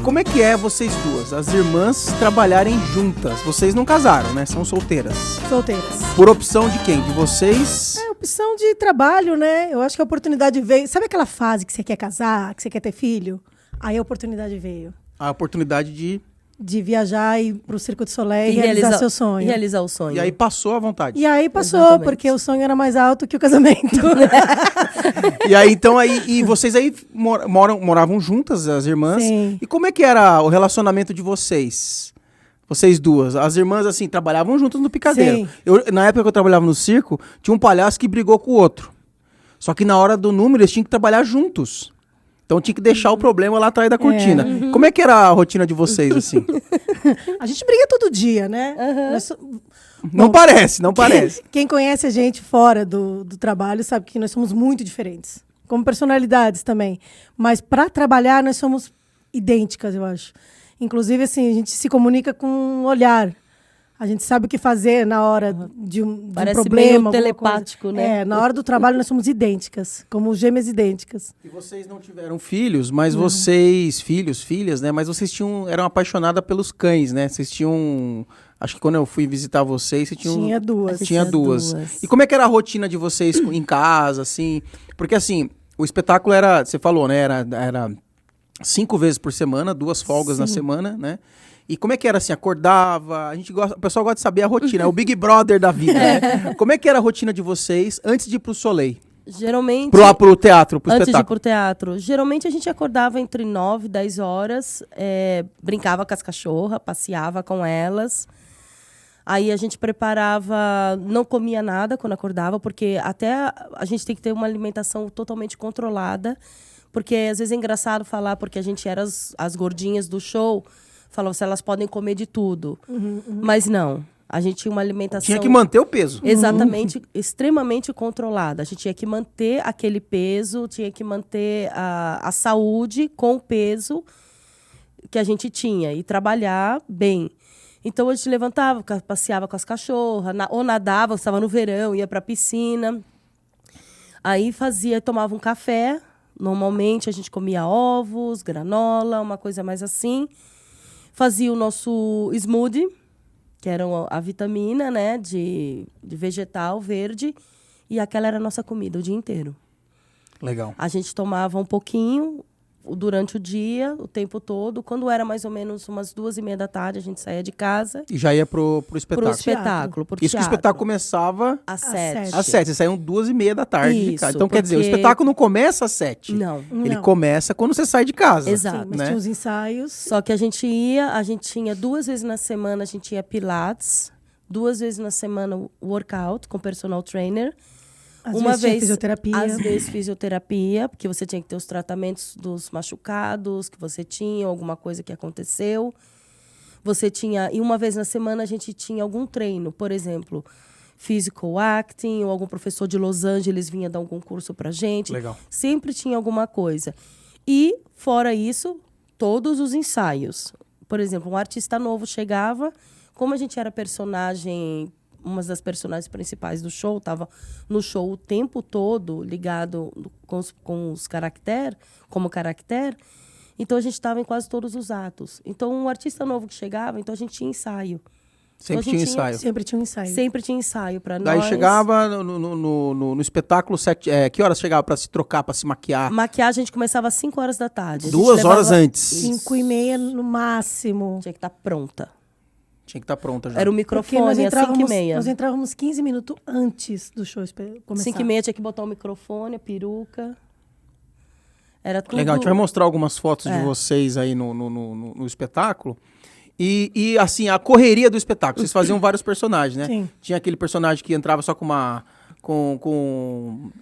Speaker 1: Como é que é vocês duas, as irmãs, trabalharem juntas? Vocês não casaram, né? São solteiras.
Speaker 2: Solteiras.
Speaker 1: Por opção de quem? De vocês?
Speaker 2: É opção de trabalho, né? Eu acho que a oportunidade veio. Sabe aquela fase que você quer casar, que você quer ter filho? Aí a oportunidade veio.
Speaker 1: A oportunidade de
Speaker 2: viajar e ir pro Circo du Soleil e realizar seu sonho.
Speaker 3: Realizar o sonho.
Speaker 1: E aí passou à vontade.
Speaker 2: E aí passou,
Speaker 3: Exatamente.
Speaker 2: porque o sonho era mais alto que o casamento.
Speaker 1: E aí, então, e vocês aí moravam juntas, as irmãs?
Speaker 2: Sim.
Speaker 1: E como é que era o relacionamento de vocês? Vocês duas. As irmãs, assim, trabalhavam juntas no picadeiro.
Speaker 2: Sim.
Speaker 1: Na época que eu trabalhava no circo, tinha um palhaço que brigou com o outro. Só que na hora do número, eles tinham que trabalhar juntos. Então tinha que deixar o problema lá atrás da cortina. Como é que era a rotina de vocês, assim?
Speaker 2: A gente briga todo dia, né?
Speaker 1: Não parece, não parece.
Speaker 2: Quem conhece a gente fora do trabalho sabe que nós somos muito diferentes. Como personalidades também. Mas para trabalhar, nós somos idênticas, eu acho. Inclusive, assim, a gente se comunica com um olhar. A gente sabe o que fazer na hora de um problema.
Speaker 3: Meio telepático, né?
Speaker 2: Na hora do trabalho nós somos idênticas, como gêmeas idênticas.
Speaker 1: E vocês não tiveram filhos, mas vocês, filhas, né? Mas vocês eram apaixonadas pelos cães, né? Vocês tinham... Acho que quando eu fui visitar vocês, você
Speaker 2: Tinha duas.
Speaker 1: Tinha duas. E como é que era a rotina de vocês em casa, assim? Porque, assim, o espetáculo era... Você falou, né? Era 5 vezes por semana, 2 folgas na semana, né? E como é que era assim? Acordava? O pessoal gosta de saber a rotina, é o Big Brother da vida, né? Como é que era a rotina de vocês antes de ir pro Soleil?
Speaker 3: Geralmente...
Speaker 1: Pro teatro, pro
Speaker 3: antes de ir
Speaker 1: espetáculo.
Speaker 3: pro teatro. Geralmente a gente acordava entre 9 e 10 horas, brincava com as cachorras, passeava com elas. Aí a gente preparava, não comia nada quando acordava, porque até a gente tem que ter uma alimentação totalmente controlada, porque às vezes é engraçado falar, porque a gente era as gordinhas do show, falavam se elas podem comer de tudo. Mas não, a gente tinha uma alimentação...
Speaker 1: Tinha que manter o peso.
Speaker 3: Exatamente, extremamente controlada. A gente tinha que manter aquele peso, tinha que manter a saúde com o peso que a gente tinha e trabalhar bem. Então a gente levantava, passeava com as cachorras, ou nadava, estava no verão, ia para a piscina. Aí tomava um café. Normalmente a gente comia ovos, granola, uma coisa mais assim. Fazia o nosso smoothie, que era a vitamina, né, de vegetal verde. E aquela era a nossa comida o dia inteiro.
Speaker 1: Legal.
Speaker 3: A gente tomava um pouquinho durante o dia, o tempo todo. Quando era mais ou menos umas 2h30 da tarde, a gente saía de casa.
Speaker 1: E já ia pro espetáculo.
Speaker 3: Pro espetáculo, pro
Speaker 1: Isso que o
Speaker 3: teatro.
Speaker 1: espetáculo começava...
Speaker 3: Às 7.
Speaker 1: Às 7, vocês saíam 2h30 da tarde de
Speaker 3: Isso,
Speaker 1: casa. Então, quer dizer, o
Speaker 3: porque-
Speaker 1: espetáculo não começa às 7.
Speaker 3: Não.
Speaker 1: Ele
Speaker 2: Não.
Speaker 1: começa quando você sai de casa.
Speaker 3: Exato.
Speaker 2: Sim, mas
Speaker 1: né?
Speaker 2: tinha os ensaios.
Speaker 3: Só que a gente tinha 2 vezes na semana, a gente ia pilates, 2 vezes na semana workout com personal trainer.
Speaker 2: Às vezes tinha fisioterapia.
Speaker 3: Às vezes fisioterapia, porque você tinha que ter os tratamentos dos machucados que você tinha, alguma coisa que aconteceu. E uma vez na semana a gente tinha algum treino, por exemplo, physical acting, ou algum professor de Los Angeles vinha dar um concurso pra gente.
Speaker 1: Legal.
Speaker 3: Sempre tinha alguma coisa. E, fora isso, todos os ensaios. Por exemplo, um artista novo chegava, como a gente era personagem, uma das personagens principais do show, estava no show o tempo todo, ligado com os caracteres, como caractere, então a gente estava em quase todos os atos. Então, um artista novo que chegava, então a gente tinha ensaio.
Speaker 1: Sempre
Speaker 3: Então, a gente
Speaker 1: tinha ensaio.
Speaker 2: Sempre tinha um ensaio.
Speaker 3: Sempre tinha ensaio para nós.
Speaker 1: Daí chegava no espetáculo, que horas chegava pra se trocar, pra se maquiar?
Speaker 3: Maquiagem a gente começava às 5 horas da tarde. A gente
Speaker 1: 2 horas
Speaker 3: levava-
Speaker 1: antes.
Speaker 2: 5h30 no máximo.
Speaker 3: Tinha que estar pronta.
Speaker 1: Tinha que estar pronta já.
Speaker 3: Era o
Speaker 2: Porque
Speaker 3: microfone às 5h30.
Speaker 2: nós entrávamos 15 minutos antes do show começar.
Speaker 3: 5h30 tinha que botar o microfone, a peruca. Era tudo...
Speaker 1: Legal, a gente vai mostrar algumas fotos de
Speaker 3: É.
Speaker 1: vocês aí no espetáculo. E, assim, a correria do espetáculo. Vocês faziam vários personagens, né?
Speaker 2: Sim.
Speaker 1: Tinha aquele personagem que entrava só com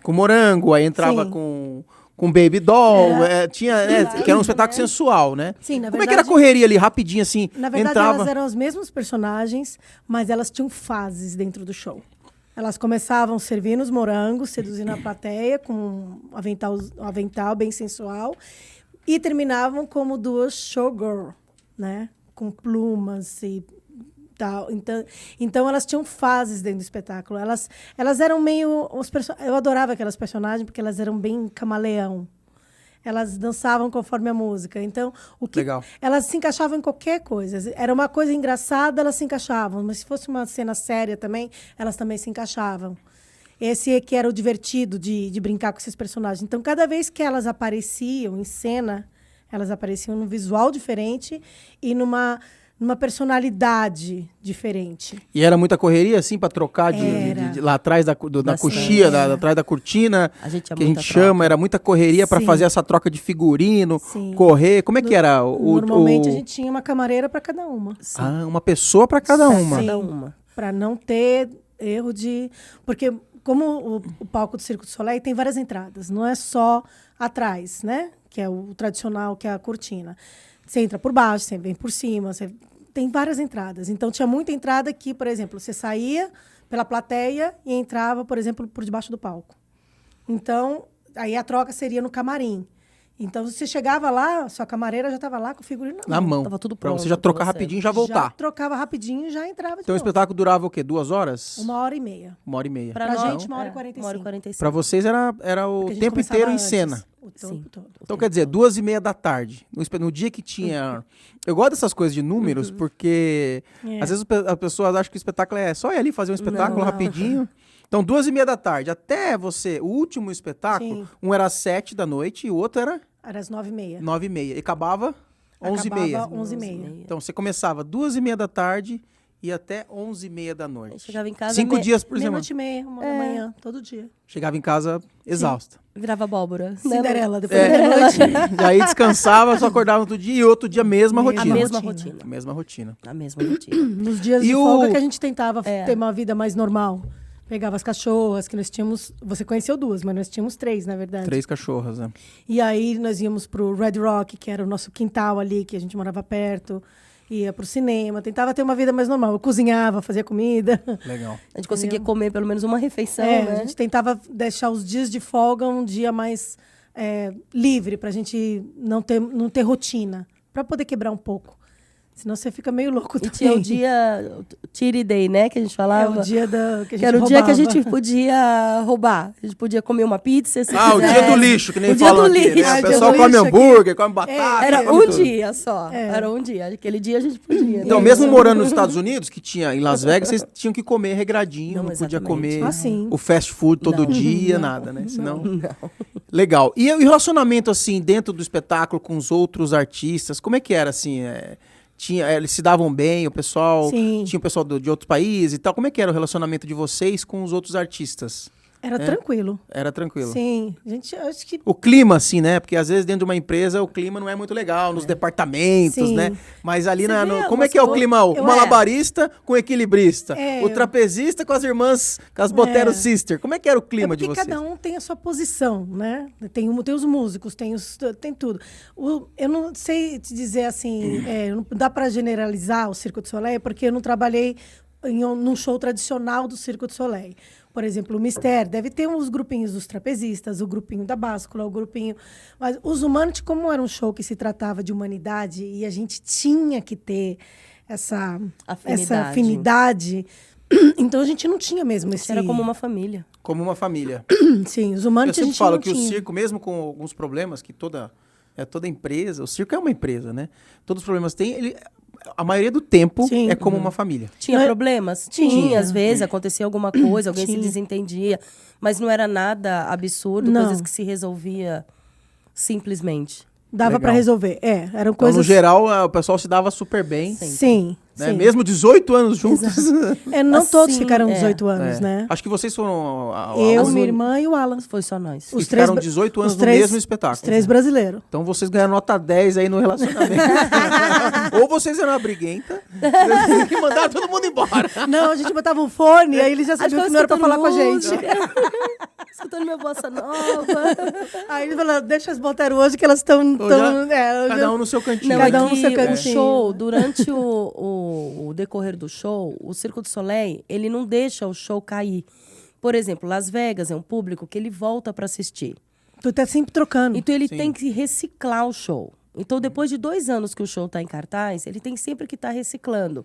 Speaker 1: morango, aí entrava
Speaker 2: Sim.
Speaker 1: com baby doll. Que era um espetáculo sensual, né?
Speaker 2: Sim, na
Speaker 1: Como é que era a
Speaker 2: verdade-
Speaker 1: correria ali, rapidinho, assim?
Speaker 2: Na verdade,
Speaker 1: entrava...
Speaker 2: elas eram os mesmos personagens, mas elas tinham fases dentro do show. Elas começavam servindo os morangos, seduzindo a plateia com um avental bem sensual, e terminavam como duas showgirl, né? Com plumas e tal. Então elas tinham fases dentro do espetáculo. Elas eram meio... Eu adorava aquelas personagens porque elas eram bem camaleão. elas dançavam conforme a música. Então,
Speaker 1: Legal.
Speaker 2: elas se encaixavam em qualquer coisa. Era uma coisa engraçada, elas se encaixavam. Mas se fosse uma cena séria também, elas também se encaixavam. Esse é que era o divertido de brincar com esses personagens. Então, cada vez que elas apareciam em cena, elas apareciam num visual diferente e numa personalidade diferente.
Speaker 1: E era muita correria, assim, pra trocar lá atrás da coxia, atrás da cortina,
Speaker 3: A gente tinha
Speaker 1: que a gente
Speaker 3: muita troca.
Speaker 1: chama, era muita correria pra
Speaker 2: Sim.
Speaker 1: fazer essa troca de figurino,
Speaker 2: Sim.
Speaker 1: correr. Como é que era?
Speaker 2: Normalmente a gente tinha uma camareira para cada uma.
Speaker 1: uma pessoa pra cada uma.
Speaker 3: Cada uma.
Speaker 2: Para não ter erro de... Porque como o palco do Circo du Soleil tem várias entradas, não é só atrás, né? Que é o tradicional, que é a cortina. Você entra por baixo, você vem por cima, tem várias entradas. Então, tinha muita entrada que, por exemplo, você saía pela plateia e entrava, por exemplo, por debaixo do palco. Então, aí a troca seria no camarim. Então, você chegava lá, sua camareira já estava lá com o figurino
Speaker 1: Na mão.
Speaker 3: Tava tudo
Speaker 1: Pra
Speaker 3: pronto
Speaker 1: você já
Speaker 3: pra
Speaker 1: trocar
Speaker 3: você.
Speaker 1: rapidinho e já
Speaker 2: Já
Speaker 1: voltar.
Speaker 2: trocava rapidinho e já entrava de
Speaker 1: Então o
Speaker 2: novo.
Speaker 1: espetáculo durava o quê? 2 horas?
Speaker 2: 1h30.
Speaker 1: 1h30.
Speaker 2: Pra
Speaker 3: nós,
Speaker 2: gente, 1h45.
Speaker 3: 1h45.
Speaker 1: Pra vocês era o
Speaker 2: Porque a gente
Speaker 1: tempo
Speaker 2: começava
Speaker 1: inteiro em
Speaker 2: antes,
Speaker 1: cena.
Speaker 2: O
Speaker 3: Sim.
Speaker 2: tempo todo.
Speaker 1: Então, quer dizer, 2h30 da tarde. No dia que tinha... Eu gosto dessas coisas de números, porque às vezes as pessoas acham que o espetáculo é só ir ali fazer um espetáculo
Speaker 2: Não.
Speaker 1: rapidinho. Então, 2h30 da tarde, até você... O último espetáculo,
Speaker 2: Sim.
Speaker 1: um era às 7 da noite e o outro era
Speaker 2: Era às 9h30.
Speaker 1: 9h30. E acabava 11h30.
Speaker 2: Acabava 11h30.
Speaker 1: Então, você começava 2h30 da tarde e até 11h30 da noite.
Speaker 3: Chegava em casa...
Speaker 1: 5 dias por semana.
Speaker 2: Meia-noite e meia, 1h da manhã, todo dia.
Speaker 1: Chegava em casa exausta.
Speaker 3: Virava abóbora.
Speaker 2: Cinderela, depois da
Speaker 3: É.
Speaker 2: meia-noite.
Speaker 1: E aí descansava, só acordava no outro dia e outro dia mesma
Speaker 2: A
Speaker 1: rotina.
Speaker 3: A mesma
Speaker 2: rotina.
Speaker 3: rotina.
Speaker 1: A mesma rotina.
Speaker 3: A mesma rotina.
Speaker 2: Nos dias
Speaker 1: E
Speaker 2: de
Speaker 1: o-
Speaker 2: folga que a gente tentava
Speaker 3: É.
Speaker 2: ter uma vida mais normal. Pegava as cachorras, que nós tínhamos... Você conheceu 2, mas nós tínhamos 3, na verdade.
Speaker 1: 3 cachorras, né?
Speaker 2: E aí nós íamos pro Red Rock, que era o nosso quintal ali, que a gente morava perto. Ia pro cinema, tentava ter uma vida mais normal. Eu cozinhava, fazia comida.
Speaker 1: Legal.
Speaker 3: A gente conseguia comer pelo menos uma refeição,
Speaker 2: É,
Speaker 3: né?
Speaker 2: a gente tentava deixar os dias de folga um dia mais livre, pra gente não ter rotina. Pra poder quebrar um pouco. Senão você fica meio louco
Speaker 3: E
Speaker 2: também.
Speaker 3: tinha o dia Tiri Day, né? Que a gente
Speaker 2: É
Speaker 3: falava.
Speaker 2: o dia que a gente
Speaker 3: Que era o dia que a
Speaker 2: roubava.
Speaker 3: gente podia roubar. A gente podia comer uma pizza. Se
Speaker 1: Ah, o dia
Speaker 3: quisesse.
Speaker 1: do lixo, que nem
Speaker 3: O dia
Speaker 1: falam
Speaker 3: do
Speaker 1: aqui,
Speaker 3: lixo.
Speaker 1: né?
Speaker 2: Ah,
Speaker 1: O
Speaker 2: o dia
Speaker 1: pessoal
Speaker 2: do
Speaker 1: come
Speaker 2: lixo aqui.
Speaker 1: hambúrguer, come batata.
Speaker 3: Era
Speaker 1: come
Speaker 3: um
Speaker 1: tudo.
Speaker 3: dia só. Era um dia. Aquele dia a gente podia.
Speaker 1: Então,
Speaker 3: né?
Speaker 1: mesmo morando nos Estados Unidos, que tinha em Las Vegas, vocês tinham que comer regradinho,
Speaker 3: Não,
Speaker 1: não podia
Speaker 3: exatamente.
Speaker 1: comer
Speaker 2: Ah, sim.
Speaker 1: o fast food todo
Speaker 3: Não.
Speaker 1: dia, nada, né? Senão... Legal. E o relacionamento, assim, dentro do espetáculo com os outros artistas, como é que era, assim? Eles se davam bem, o pessoal...
Speaker 2: Sim.
Speaker 1: Tinha o pessoal de outros países e tal. Como é que era o relacionamento de vocês com os outros artistas?
Speaker 2: Era tranquilo.
Speaker 1: Era tranquilo?
Speaker 2: Sim. Gente, acho que...
Speaker 1: O clima, assim, né? Porque às vezes dentro de uma empresa o clima não é muito legal, nos departamentos,
Speaker 2: Sim.
Speaker 1: né? Mas ali
Speaker 3: Você vê
Speaker 1: como é que é o
Speaker 3: algumas
Speaker 1: clima? O
Speaker 2: eu-
Speaker 1: malabarista com o equilibrista,
Speaker 2: É,
Speaker 1: o trapezista com as irmãs, com as Botero
Speaker 2: É.
Speaker 1: Sister. Como é que era o clima de
Speaker 2: porque
Speaker 1: vocês?
Speaker 2: cada um tem a sua posição, né? Tem os músicos, tem tudo. Eu não sei te dizer assim, não dá para generalizar o Circo du Soleil, porque eu não trabalhei num show tradicional do Circo du Soleil. Por exemplo, o Mister deve ter uns grupinhos dos trapezistas, o grupinho da báscula, o grupinho... Mas os Humanos, como era um show que se tratava de humanidade e a gente tinha que ter essa afinidade, então a gente não tinha mesmo esse...
Speaker 3: Era como uma família.
Speaker 1: Como uma família.
Speaker 2: Sim, os
Speaker 1: Eu
Speaker 2: Humanos a
Speaker 1: sempre
Speaker 2: gente
Speaker 1: falo
Speaker 2: não
Speaker 1: que
Speaker 2: tinha.
Speaker 1: o circo, mesmo com alguns problemas que toda empresa, o circo é uma empresa, né? Todos os problemas tem, a maioria do tempo
Speaker 2: Sim.
Speaker 1: é como uma família.
Speaker 3: Tinha
Speaker 2: Não é-
Speaker 3: problemas?
Speaker 2: Tinha.
Speaker 3: Às vezes acontecia alguma coisa, alguém se
Speaker 2: Tinha.
Speaker 3: desentendia. Mas não era nada absurdo,
Speaker 2: Não.
Speaker 3: coisas que se resolvia simplesmente.
Speaker 2: Dava
Speaker 1: Legal.
Speaker 2: para resolver. Eram
Speaker 1: Então,
Speaker 2: coisas...
Speaker 1: no geral, o pessoal se dava super bem,
Speaker 2: Sim,
Speaker 1: né?
Speaker 2: sim.
Speaker 1: Mesmo 18 anos juntos.
Speaker 2: Não
Speaker 3: Assim,
Speaker 2: todos ficaram
Speaker 3: é.
Speaker 2: 18 anos,
Speaker 1: É.
Speaker 2: né?
Speaker 1: Acho que vocês foram...
Speaker 2: Eu,
Speaker 1: os
Speaker 2: minha irmã e o Alan.
Speaker 3: Foi só nós.
Speaker 1: Os ficaram 18 anos
Speaker 2: os
Speaker 1: no mesmo espetáculo.
Speaker 2: Os 3 brasileiros.
Speaker 1: Então vocês ganharam nota 10 aí no relacionamento. Ou vocês eram uma briguenta, que mandaram todo mundo embora.
Speaker 2: Não, a gente botava um fone, aí eles já
Speaker 3: Acho
Speaker 2: sabiam
Speaker 3: eu
Speaker 2: que não era pra falar com a gente.
Speaker 3: Escutando minha bossa nova.
Speaker 2: Aí eles falaram, deixa as Botero hoje que elas estão...
Speaker 1: Cada um no seu cantinho.
Speaker 3: Não,
Speaker 2: Cada
Speaker 3: é
Speaker 2: um no
Speaker 3: que
Speaker 2: seu
Speaker 3: o
Speaker 2: cantinho.
Speaker 3: show, durante o decorrer do show, o Circo du Soleil, ele não deixa o show cair. Por exemplo, Las Vegas é um público que ele volta para assistir.
Speaker 2: Tu tá sempre trocando.
Speaker 3: Então ele
Speaker 1: Sim.
Speaker 3: tem que reciclar o show. Então depois de 2 anos que o show está em cartaz, ele tem sempre que estar reciclando.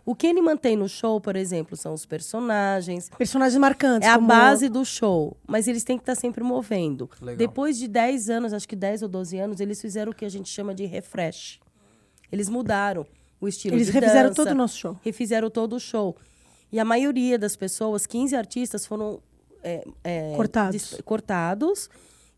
Speaker 3: O que ele mantém no show, por exemplo, são os personagens.
Speaker 2: Personagens marcantes.
Speaker 3: É a
Speaker 2: como-
Speaker 3: base do show, mas eles têm que estar sempre movendo.
Speaker 1: Legal.
Speaker 3: Depois de 10 anos, acho que 10 ou 12 anos, eles fizeram o que a gente chama de refresh. Eles mudaram o estilo
Speaker 2: Eles
Speaker 3: de
Speaker 2: refizeram
Speaker 3: dança,
Speaker 2: todo o nosso show.
Speaker 3: refizeram todo o show. E a maioria das pessoas, 15 artistas, foram cortados.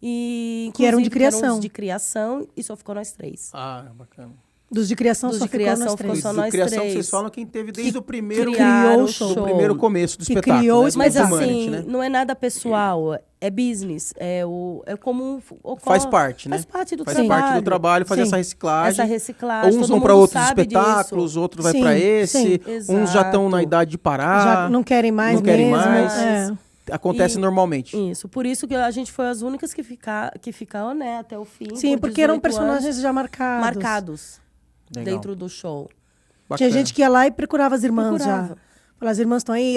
Speaker 3: E,
Speaker 2: Que eram de
Speaker 3: inclusive,
Speaker 2: criação.
Speaker 3: os de criação, e só ficou nós 3.
Speaker 1: Ah, bacana.
Speaker 2: Dos de criação
Speaker 3: Dos
Speaker 2: só
Speaker 3: de
Speaker 2: ficou
Speaker 3: criação
Speaker 2: nós
Speaker 3: ficou
Speaker 2: 3.
Speaker 3: só
Speaker 1: Do
Speaker 3: nós
Speaker 1: criação
Speaker 3: três.
Speaker 1: vocês falam quem teve desde o primeiro
Speaker 3: criou o
Speaker 1: do
Speaker 3: show.
Speaker 1: primeiro começo do
Speaker 2: Que
Speaker 1: espetáculo,
Speaker 2: criou
Speaker 1: né?
Speaker 2: o
Speaker 3: Mas
Speaker 2: espetáculo.
Speaker 1: Humanity,
Speaker 3: assim,
Speaker 1: né?
Speaker 3: não é nada pessoal, é business. É como
Speaker 1: Faz parte, né?
Speaker 3: Faz parte do
Speaker 1: Faz
Speaker 3: trabalho.
Speaker 1: parte do trabalho fazer
Speaker 2: Sim.
Speaker 1: essa reciclagem.
Speaker 3: Essa reciclagem.
Speaker 1: Uns
Speaker 3: todo
Speaker 1: vão para
Speaker 3: mundo
Speaker 1: outros
Speaker 3: sabe
Speaker 1: espetáculos,
Speaker 3: disso.
Speaker 1: outros vai
Speaker 2: Sim,
Speaker 1: para esse.
Speaker 2: sim.
Speaker 1: Uns já estão na
Speaker 3: Exato.
Speaker 1: idade de parar.
Speaker 2: Já não querem mais
Speaker 1: não querem
Speaker 2: mesmo.
Speaker 1: mais.
Speaker 2: É.
Speaker 1: Acontece
Speaker 3: E-
Speaker 1: normalmente.
Speaker 3: Isso, por isso que a gente foi as únicas que ficaram, né, até o fim.
Speaker 2: Sim,
Speaker 3: por
Speaker 2: porque eram
Speaker 3: 18
Speaker 2: personagens
Speaker 3: anos,
Speaker 2: já marcados.
Speaker 3: marcados
Speaker 1: Legal.
Speaker 3: dentro do show.
Speaker 2: Tinha
Speaker 1: Bacana.
Speaker 2: gente que ia lá e procurava as irmãs
Speaker 3: Procurava.
Speaker 2: já. Falava, as irmãs estão aí.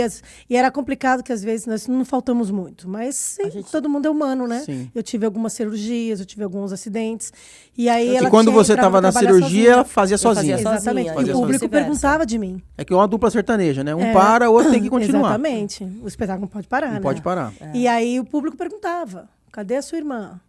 Speaker 2: E era complicado que às vezes nós não faltamos muito. Mas sim, todo mundo é humano, né?
Speaker 1: Sim.
Speaker 2: Eu tive algumas cirurgias, eu tive alguns acidentes. E aí
Speaker 1: E
Speaker 2: ela
Speaker 1: quando
Speaker 2: tinha
Speaker 1: você
Speaker 2: entrava
Speaker 1: estava na
Speaker 2: trabalhar
Speaker 1: cirurgia,
Speaker 2: sozinha.
Speaker 1: ela fazia
Speaker 3: Eu fazia
Speaker 1: sozinha.
Speaker 3: sozinha.
Speaker 2: Exatamente.
Speaker 3: e
Speaker 2: E o público
Speaker 3: vice-versa.
Speaker 2: perguntava de mim.
Speaker 1: É que é uma dupla sertaneja, né? Um
Speaker 2: É.
Speaker 1: para, o outro tem que continuar.
Speaker 2: Exatamente. O espetáculo não pode parar,
Speaker 1: Não
Speaker 2: né?
Speaker 1: pode parar.
Speaker 2: E aí o público perguntava, cadê a sua irmã?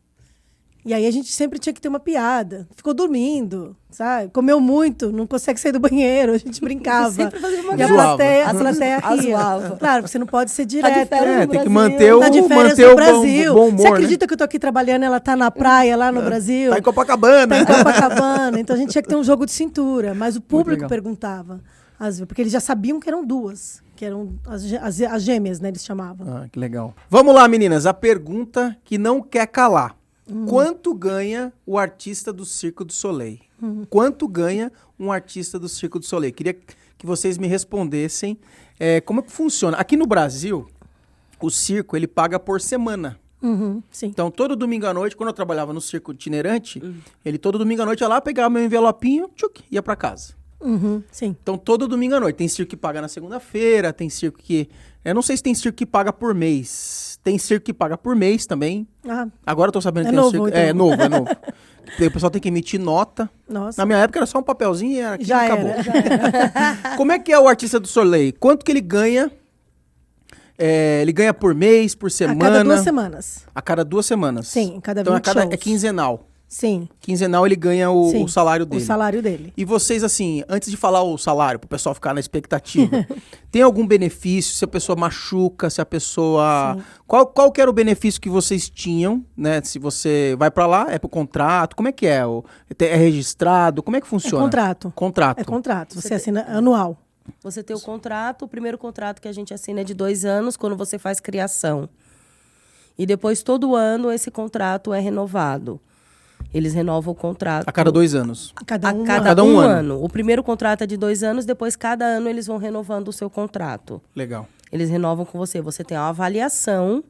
Speaker 2: E aí a gente sempre tinha que ter uma piada. Ficou dormindo, sabe? Comeu muito, não consegue sair do banheiro, a gente brincava.
Speaker 3: Sempre fazia uma
Speaker 2: E a
Speaker 1: Zoava.
Speaker 2: plateia ria.
Speaker 3: Zoava.
Speaker 2: Claro, você não pode ser
Speaker 3: Tá de
Speaker 2: direto.
Speaker 3: férias
Speaker 1: É,
Speaker 3: no
Speaker 1: tem que
Speaker 3: Brasil.
Speaker 1: manter o,
Speaker 2: Tá de férias
Speaker 1: manter
Speaker 2: no
Speaker 1: o
Speaker 2: Brasil.
Speaker 1: bom humor,
Speaker 2: Você acredita
Speaker 1: né?
Speaker 2: que eu tô aqui trabalhando, ela tá na praia lá no Brasil?
Speaker 1: Tá em Copacabana.
Speaker 2: Tá em Copacabana. Então a gente tinha que ter um jogo de cintura. Mas o público
Speaker 1: legal.
Speaker 2: perguntava, às vezes, porque eles já sabiam que eram duas. Que eram as gêmeas, né? Eles chamavam.
Speaker 1: Ah, que legal. Vamos lá, meninas. A pergunta que não quer calar. Quanto ganha o artista do Circo du Soleil? Quanto ganha um artista do Circo du Soleil? Queria que vocês me respondessem como é que funciona. Aqui no Brasil, o circo ele paga por semana.
Speaker 2: Uhum, sim.
Speaker 1: Então, todo domingo à noite, quando eu trabalhava no circo itinerante, ele todo domingo à noite ia lá, pegava meu envelopinho, tchuc, ia pra casa.
Speaker 2: Uhum, sim.
Speaker 1: Então, todo domingo à noite. Tem circo que paga na segunda-feira, tem circo que... Eu não sei se tem circo que paga por mês. Tem circo que paga por mês também.
Speaker 2: Ah,
Speaker 1: Agora eu tô sabendo
Speaker 2: É
Speaker 1: que tem um
Speaker 2: novo,
Speaker 1: circo...
Speaker 2: então.
Speaker 1: É novo, é novo. O pessoal tem que emitir nota.
Speaker 2: nossa.
Speaker 1: Na minha época era só um papelzinho e era aquilo
Speaker 2: Já
Speaker 1: e acabou.
Speaker 2: era, já era.
Speaker 1: Como é que é o artista do Soleil? Quanto que ele ganha? Ele ganha por mês, por
Speaker 2: A
Speaker 1: semana?
Speaker 2: cada 2 semanas.
Speaker 1: A cada 2 semanas.
Speaker 2: Sim, cada 20
Speaker 1: Então é
Speaker 2: shows.
Speaker 1: quinzenal.
Speaker 2: Sim.
Speaker 1: Quinzenal ele ganha o
Speaker 2: Sim.
Speaker 1: salário dele.
Speaker 2: O salário dele.
Speaker 1: E vocês, assim, antes de falar o salário, pro pessoal ficar na expectativa, tem algum benefício se a pessoa machuca, se a pessoa... Qual que era o benefício que vocês tinham, né? Se você vai pra lá, é pro contrato, como é que é? É registrado, como é que funciona?
Speaker 2: contrato.
Speaker 1: Contrato.
Speaker 2: É contrato. Você assina anual.
Speaker 3: Você tem o contrato, o primeiro contrato que a gente assina é de 2 anos, quando você faz criação. E depois, todo ano, esse contrato é renovado. Eles renovam o contrato.
Speaker 1: A cada 2 anos.
Speaker 2: A cada
Speaker 3: A
Speaker 2: um
Speaker 3: cada
Speaker 1: Cada um
Speaker 3: um
Speaker 1: ano.
Speaker 3: ano. O primeiro contrato é de 2 anos, depois, cada ano, eles vão renovando o seu contrato.
Speaker 1: Legal.
Speaker 3: Eles renovam com você. Você tem uma avaliação,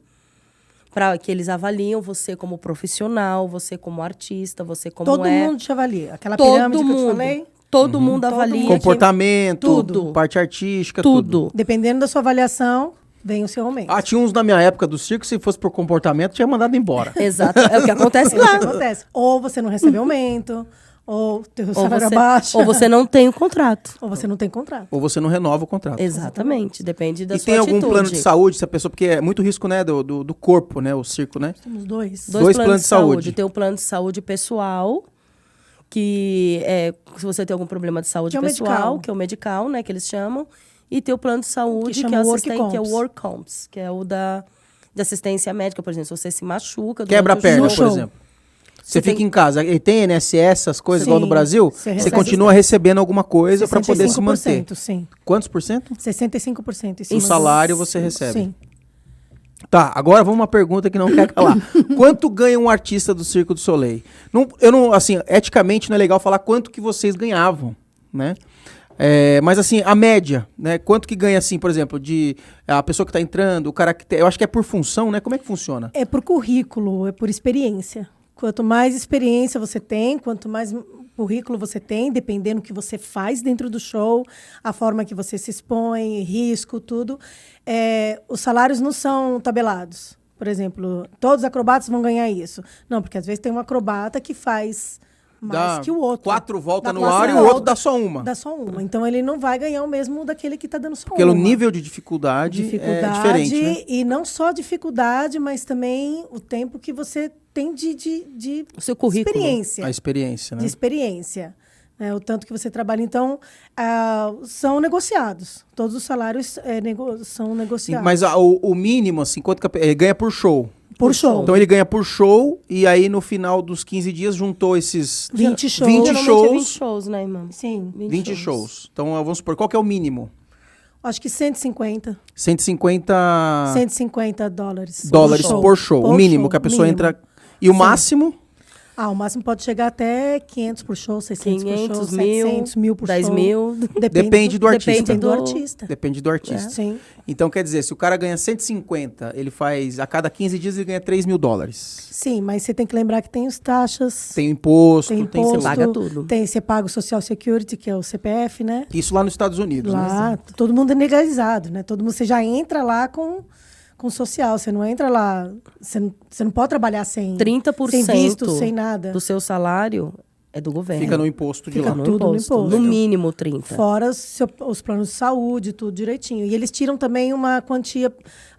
Speaker 3: para que eles avaliam você como profissional, você como artista, você como
Speaker 2: Todo
Speaker 3: é.
Speaker 2: mundo te avalia. Aquela
Speaker 3: Todo
Speaker 2: pirâmide que eu te
Speaker 3: mundo.
Speaker 2: falei,
Speaker 3: Todo mundo
Speaker 2: Todo
Speaker 3: avalia.
Speaker 2: mundo.
Speaker 1: Comportamento,
Speaker 3: Tudo.
Speaker 1: parte artística, tudo.
Speaker 3: Tudo.
Speaker 2: dependendo da sua avaliação, vem o seu aumento.
Speaker 1: Ah, tinha uns na minha época do circo, se fosse por comportamento, tinha mandado embora.
Speaker 3: Exato. É o que acontece
Speaker 2: É o que
Speaker 3: lá.
Speaker 2: acontece. Ou você não recebe aumento, ou teu
Speaker 3: Ou
Speaker 2: salário
Speaker 3: você,
Speaker 2: abaixo,
Speaker 3: ou você não tem o contrato.
Speaker 2: ou você não tem contrato.
Speaker 1: Ou você não renova o contrato.
Speaker 3: Exatamente. Depende da
Speaker 1: E
Speaker 3: sua
Speaker 1: tem algum
Speaker 3: atitude.
Speaker 1: plano de saúde, se a pessoa, porque é muito risco, né, do corpo, né, o circo, né?
Speaker 2: Temos dois.
Speaker 1: Dois planos de saúde.
Speaker 3: Tem o plano de saúde pessoal, que é se você tem algum problema de saúde
Speaker 2: Que é o
Speaker 3: pessoal,
Speaker 2: medical.
Speaker 3: que é o medical, né, que eles chamam. E tem o plano de saúde,
Speaker 2: Que
Speaker 3: que,
Speaker 2: chama
Speaker 3: é o
Speaker 2: Work
Speaker 3: assistente, que é o
Speaker 2: Comps.
Speaker 3: Work Comps, que é o de assistência médica, por exemplo, se você se machuca...
Speaker 1: Quebra a
Speaker 3: durante o
Speaker 1: perna,
Speaker 2: No
Speaker 1: por
Speaker 2: show.
Speaker 1: exemplo. Você
Speaker 3: Você
Speaker 1: fica
Speaker 3: tem-
Speaker 1: em casa, e tem INSS, essas coisas,
Speaker 2: Sim,
Speaker 1: igual no Brasil,
Speaker 2: você
Speaker 1: você
Speaker 2: recebe
Speaker 1: continua recebendo alguma coisa para poder se manter.
Speaker 2: 65%, sim.
Speaker 1: Quantos por cento?
Speaker 2: 65% em
Speaker 1: Em
Speaker 2: cima
Speaker 1: salário você recebe.
Speaker 2: Sim.
Speaker 1: Tá, agora vamos uma pergunta que não quer calar. Quanto ganha um artista do Circo du Soleil? Eu não, assim, eticamente não é legal falar quanto que vocês ganhavam, né? Mas assim, a média, né? Quanto que ganha, assim, por exemplo, de a pessoa que tá entrando, o cara que eu acho que é por função, né? Como é que funciona?
Speaker 2: É por currículo, é por experiência. Quanto mais experiência você tem, quanto mais currículo você tem, dependendo do que você faz dentro do show, a forma que você se expõe, risco, tudo, os salários não são tabelados. Por exemplo, todos os acrobatas vão ganhar isso. Não, porque às vezes tem um acrobata que faz mais que o outro.
Speaker 1: 4 voltas
Speaker 2: Dá
Speaker 1: no ar e o
Speaker 2: 4
Speaker 1: outro dá só uma.
Speaker 2: Dá só uma. Então ele não vai ganhar o mesmo daquele que tá dando só
Speaker 1: Pelo
Speaker 2: uma.
Speaker 1: nível de dificuldade é diferente, né?
Speaker 2: E não só dificuldade, mas também o tempo que você tem de
Speaker 3: O seu currículo.
Speaker 2: experiência.
Speaker 1: A experiência, né?
Speaker 2: De experiência. O tanto que você trabalha. Então, são negociados. Todos os salários são negociados.
Speaker 1: Mas o mínimo, assim, quanto que ele ganha por show?
Speaker 2: Por show.
Speaker 1: Então ele ganha por show e aí no final dos 15 dias juntou esses
Speaker 2: 20 shows.
Speaker 1: 20
Speaker 3: Geralmente
Speaker 1: shows.
Speaker 3: é 20 shows, né, irmã?
Speaker 2: Sim.
Speaker 1: 20 shows. Então vamos supor, qual que é o mínimo?
Speaker 2: Acho que 150.
Speaker 1: 150
Speaker 2: dólares.
Speaker 1: dólares por show. O mínimo que a pessoa entra. E o máximo?
Speaker 2: O máximo pode chegar até 500 por show, 600 por
Speaker 3: 500
Speaker 2: show,
Speaker 3: mil,
Speaker 2: 700 mil por
Speaker 3: 10
Speaker 2: show.
Speaker 3: mil.
Speaker 1: Depende do artista.
Speaker 2: Depende do artista.
Speaker 1: Depende do artista.
Speaker 2: Sim.
Speaker 1: Então, quer dizer, se o cara ganha 150, ele faz, a cada 15 dias ele ganha 3 mil dólares.
Speaker 2: Sim, mas você tem que lembrar que tem as taxas.
Speaker 1: Tem imposto,
Speaker 2: Tem
Speaker 1: tem
Speaker 2: imposto.
Speaker 3: Você paga tudo.
Speaker 2: Você paga o Social Security, que é o CPF, né?
Speaker 1: Isso lá nos Estados Unidos, né?
Speaker 2: Lá, todo mundo é legalizado, né? Todo mundo, você já entra lá com social, você não entra lá, você não pode trabalhar sem
Speaker 3: 30%
Speaker 2: sem visto, sem nada.
Speaker 3: do seu salário é do governo.
Speaker 1: Fica no imposto de
Speaker 2: Fica
Speaker 1: lá.
Speaker 2: no tudo no imposto.
Speaker 3: No mínimo 30.
Speaker 2: Fora os planos de saúde, tudo direitinho. E eles tiram também uma quantia,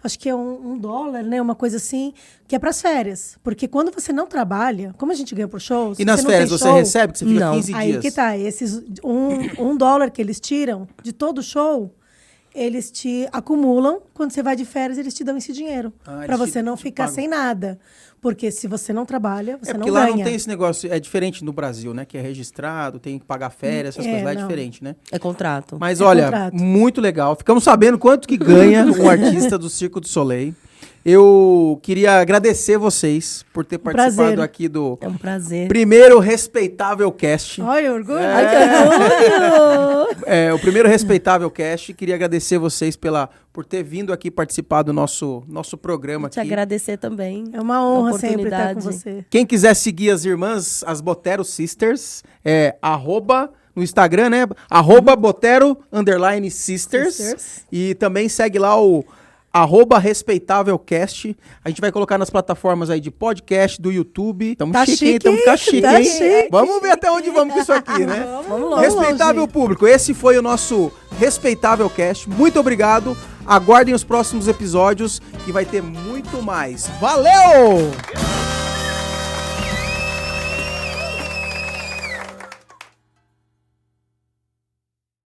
Speaker 2: acho que é $1, né? Uma coisa assim, que é para as férias. Porque quando você não trabalha, como a gente ganha por show...
Speaker 1: E nas férias você recebe, que você fica 15 dias?
Speaker 2: Aí que tá, esses $1 que eles tiram de todo show, eles te acumulam, quando você vai de férias, eles te dão esse dinheiro. Para você não ficar
Speaker 1: pagam.
Speaker 2: sem nada. Porque se você não trabalha, você não
Speaker 1: porque
Speaker 2: ganha.
Speaker 1: lá não tem esse negócio, é diferente no Brasil, né? Que é registrado, tem que pagar férias, essas coisas lá é
Speaker 2: não.
Speaker 1: diferente, né?
Speaker 3: É contrato.
Speaker 1: Mas
Speaker 2: É
Speaker 1: olha,
Speaker 2: contrato.
Speaker 1: muito legal. Ficamos sabendo quanto que ganha um artista do Circo du Soleil. Eu queria agradecer vocês por ter participado
Speaker 2: prazer.
Speaker 1: aqui do
Speaker 3: É um prazer.
Speaker 1: primeiro Respeitável Cast.
Speaker 2: Olha, orgulho.
Speaker 3: Ai, que orgulho!
Speaker 1: O primeiro Respeitável Cast. Queria agradecer vocês por ter vindo aqui participar do nosso programa
Speaker 3: Te
Speaker 1: aqui.
Speaker 3: agradecer também.
Speaker 2: É uma honra sempre estar com
Speaker 3: Oportunidade.
Speaker 2: você.
Speaker 1: Quem quiser seguir as irmãs, as Botero Sisters, no Instagram, né? @Botero_Sisters. E também segue lá o @RespeitávelCast. A gente vai colocar nas plataformas aí de podcast, do YouTube. Tamo
Speaker 2: Tá
Speaker 1: chique, hein?
Speaker 2: chique,
Speaker 1: Tamo ficar chique,
Speaker 2: tá
Speaker 1: hein?
Speaker 2: chique.
Speaker 1: Vamos ver até onde vamos com isso aqui, né?
Speaker 2: Vamos longe.
Speaker 1: Respeitável público, esse foi o nosso Respeitável Cast. Muito obrigado. Aguardem os próximos episódios que vai ter muito mais. Valeu!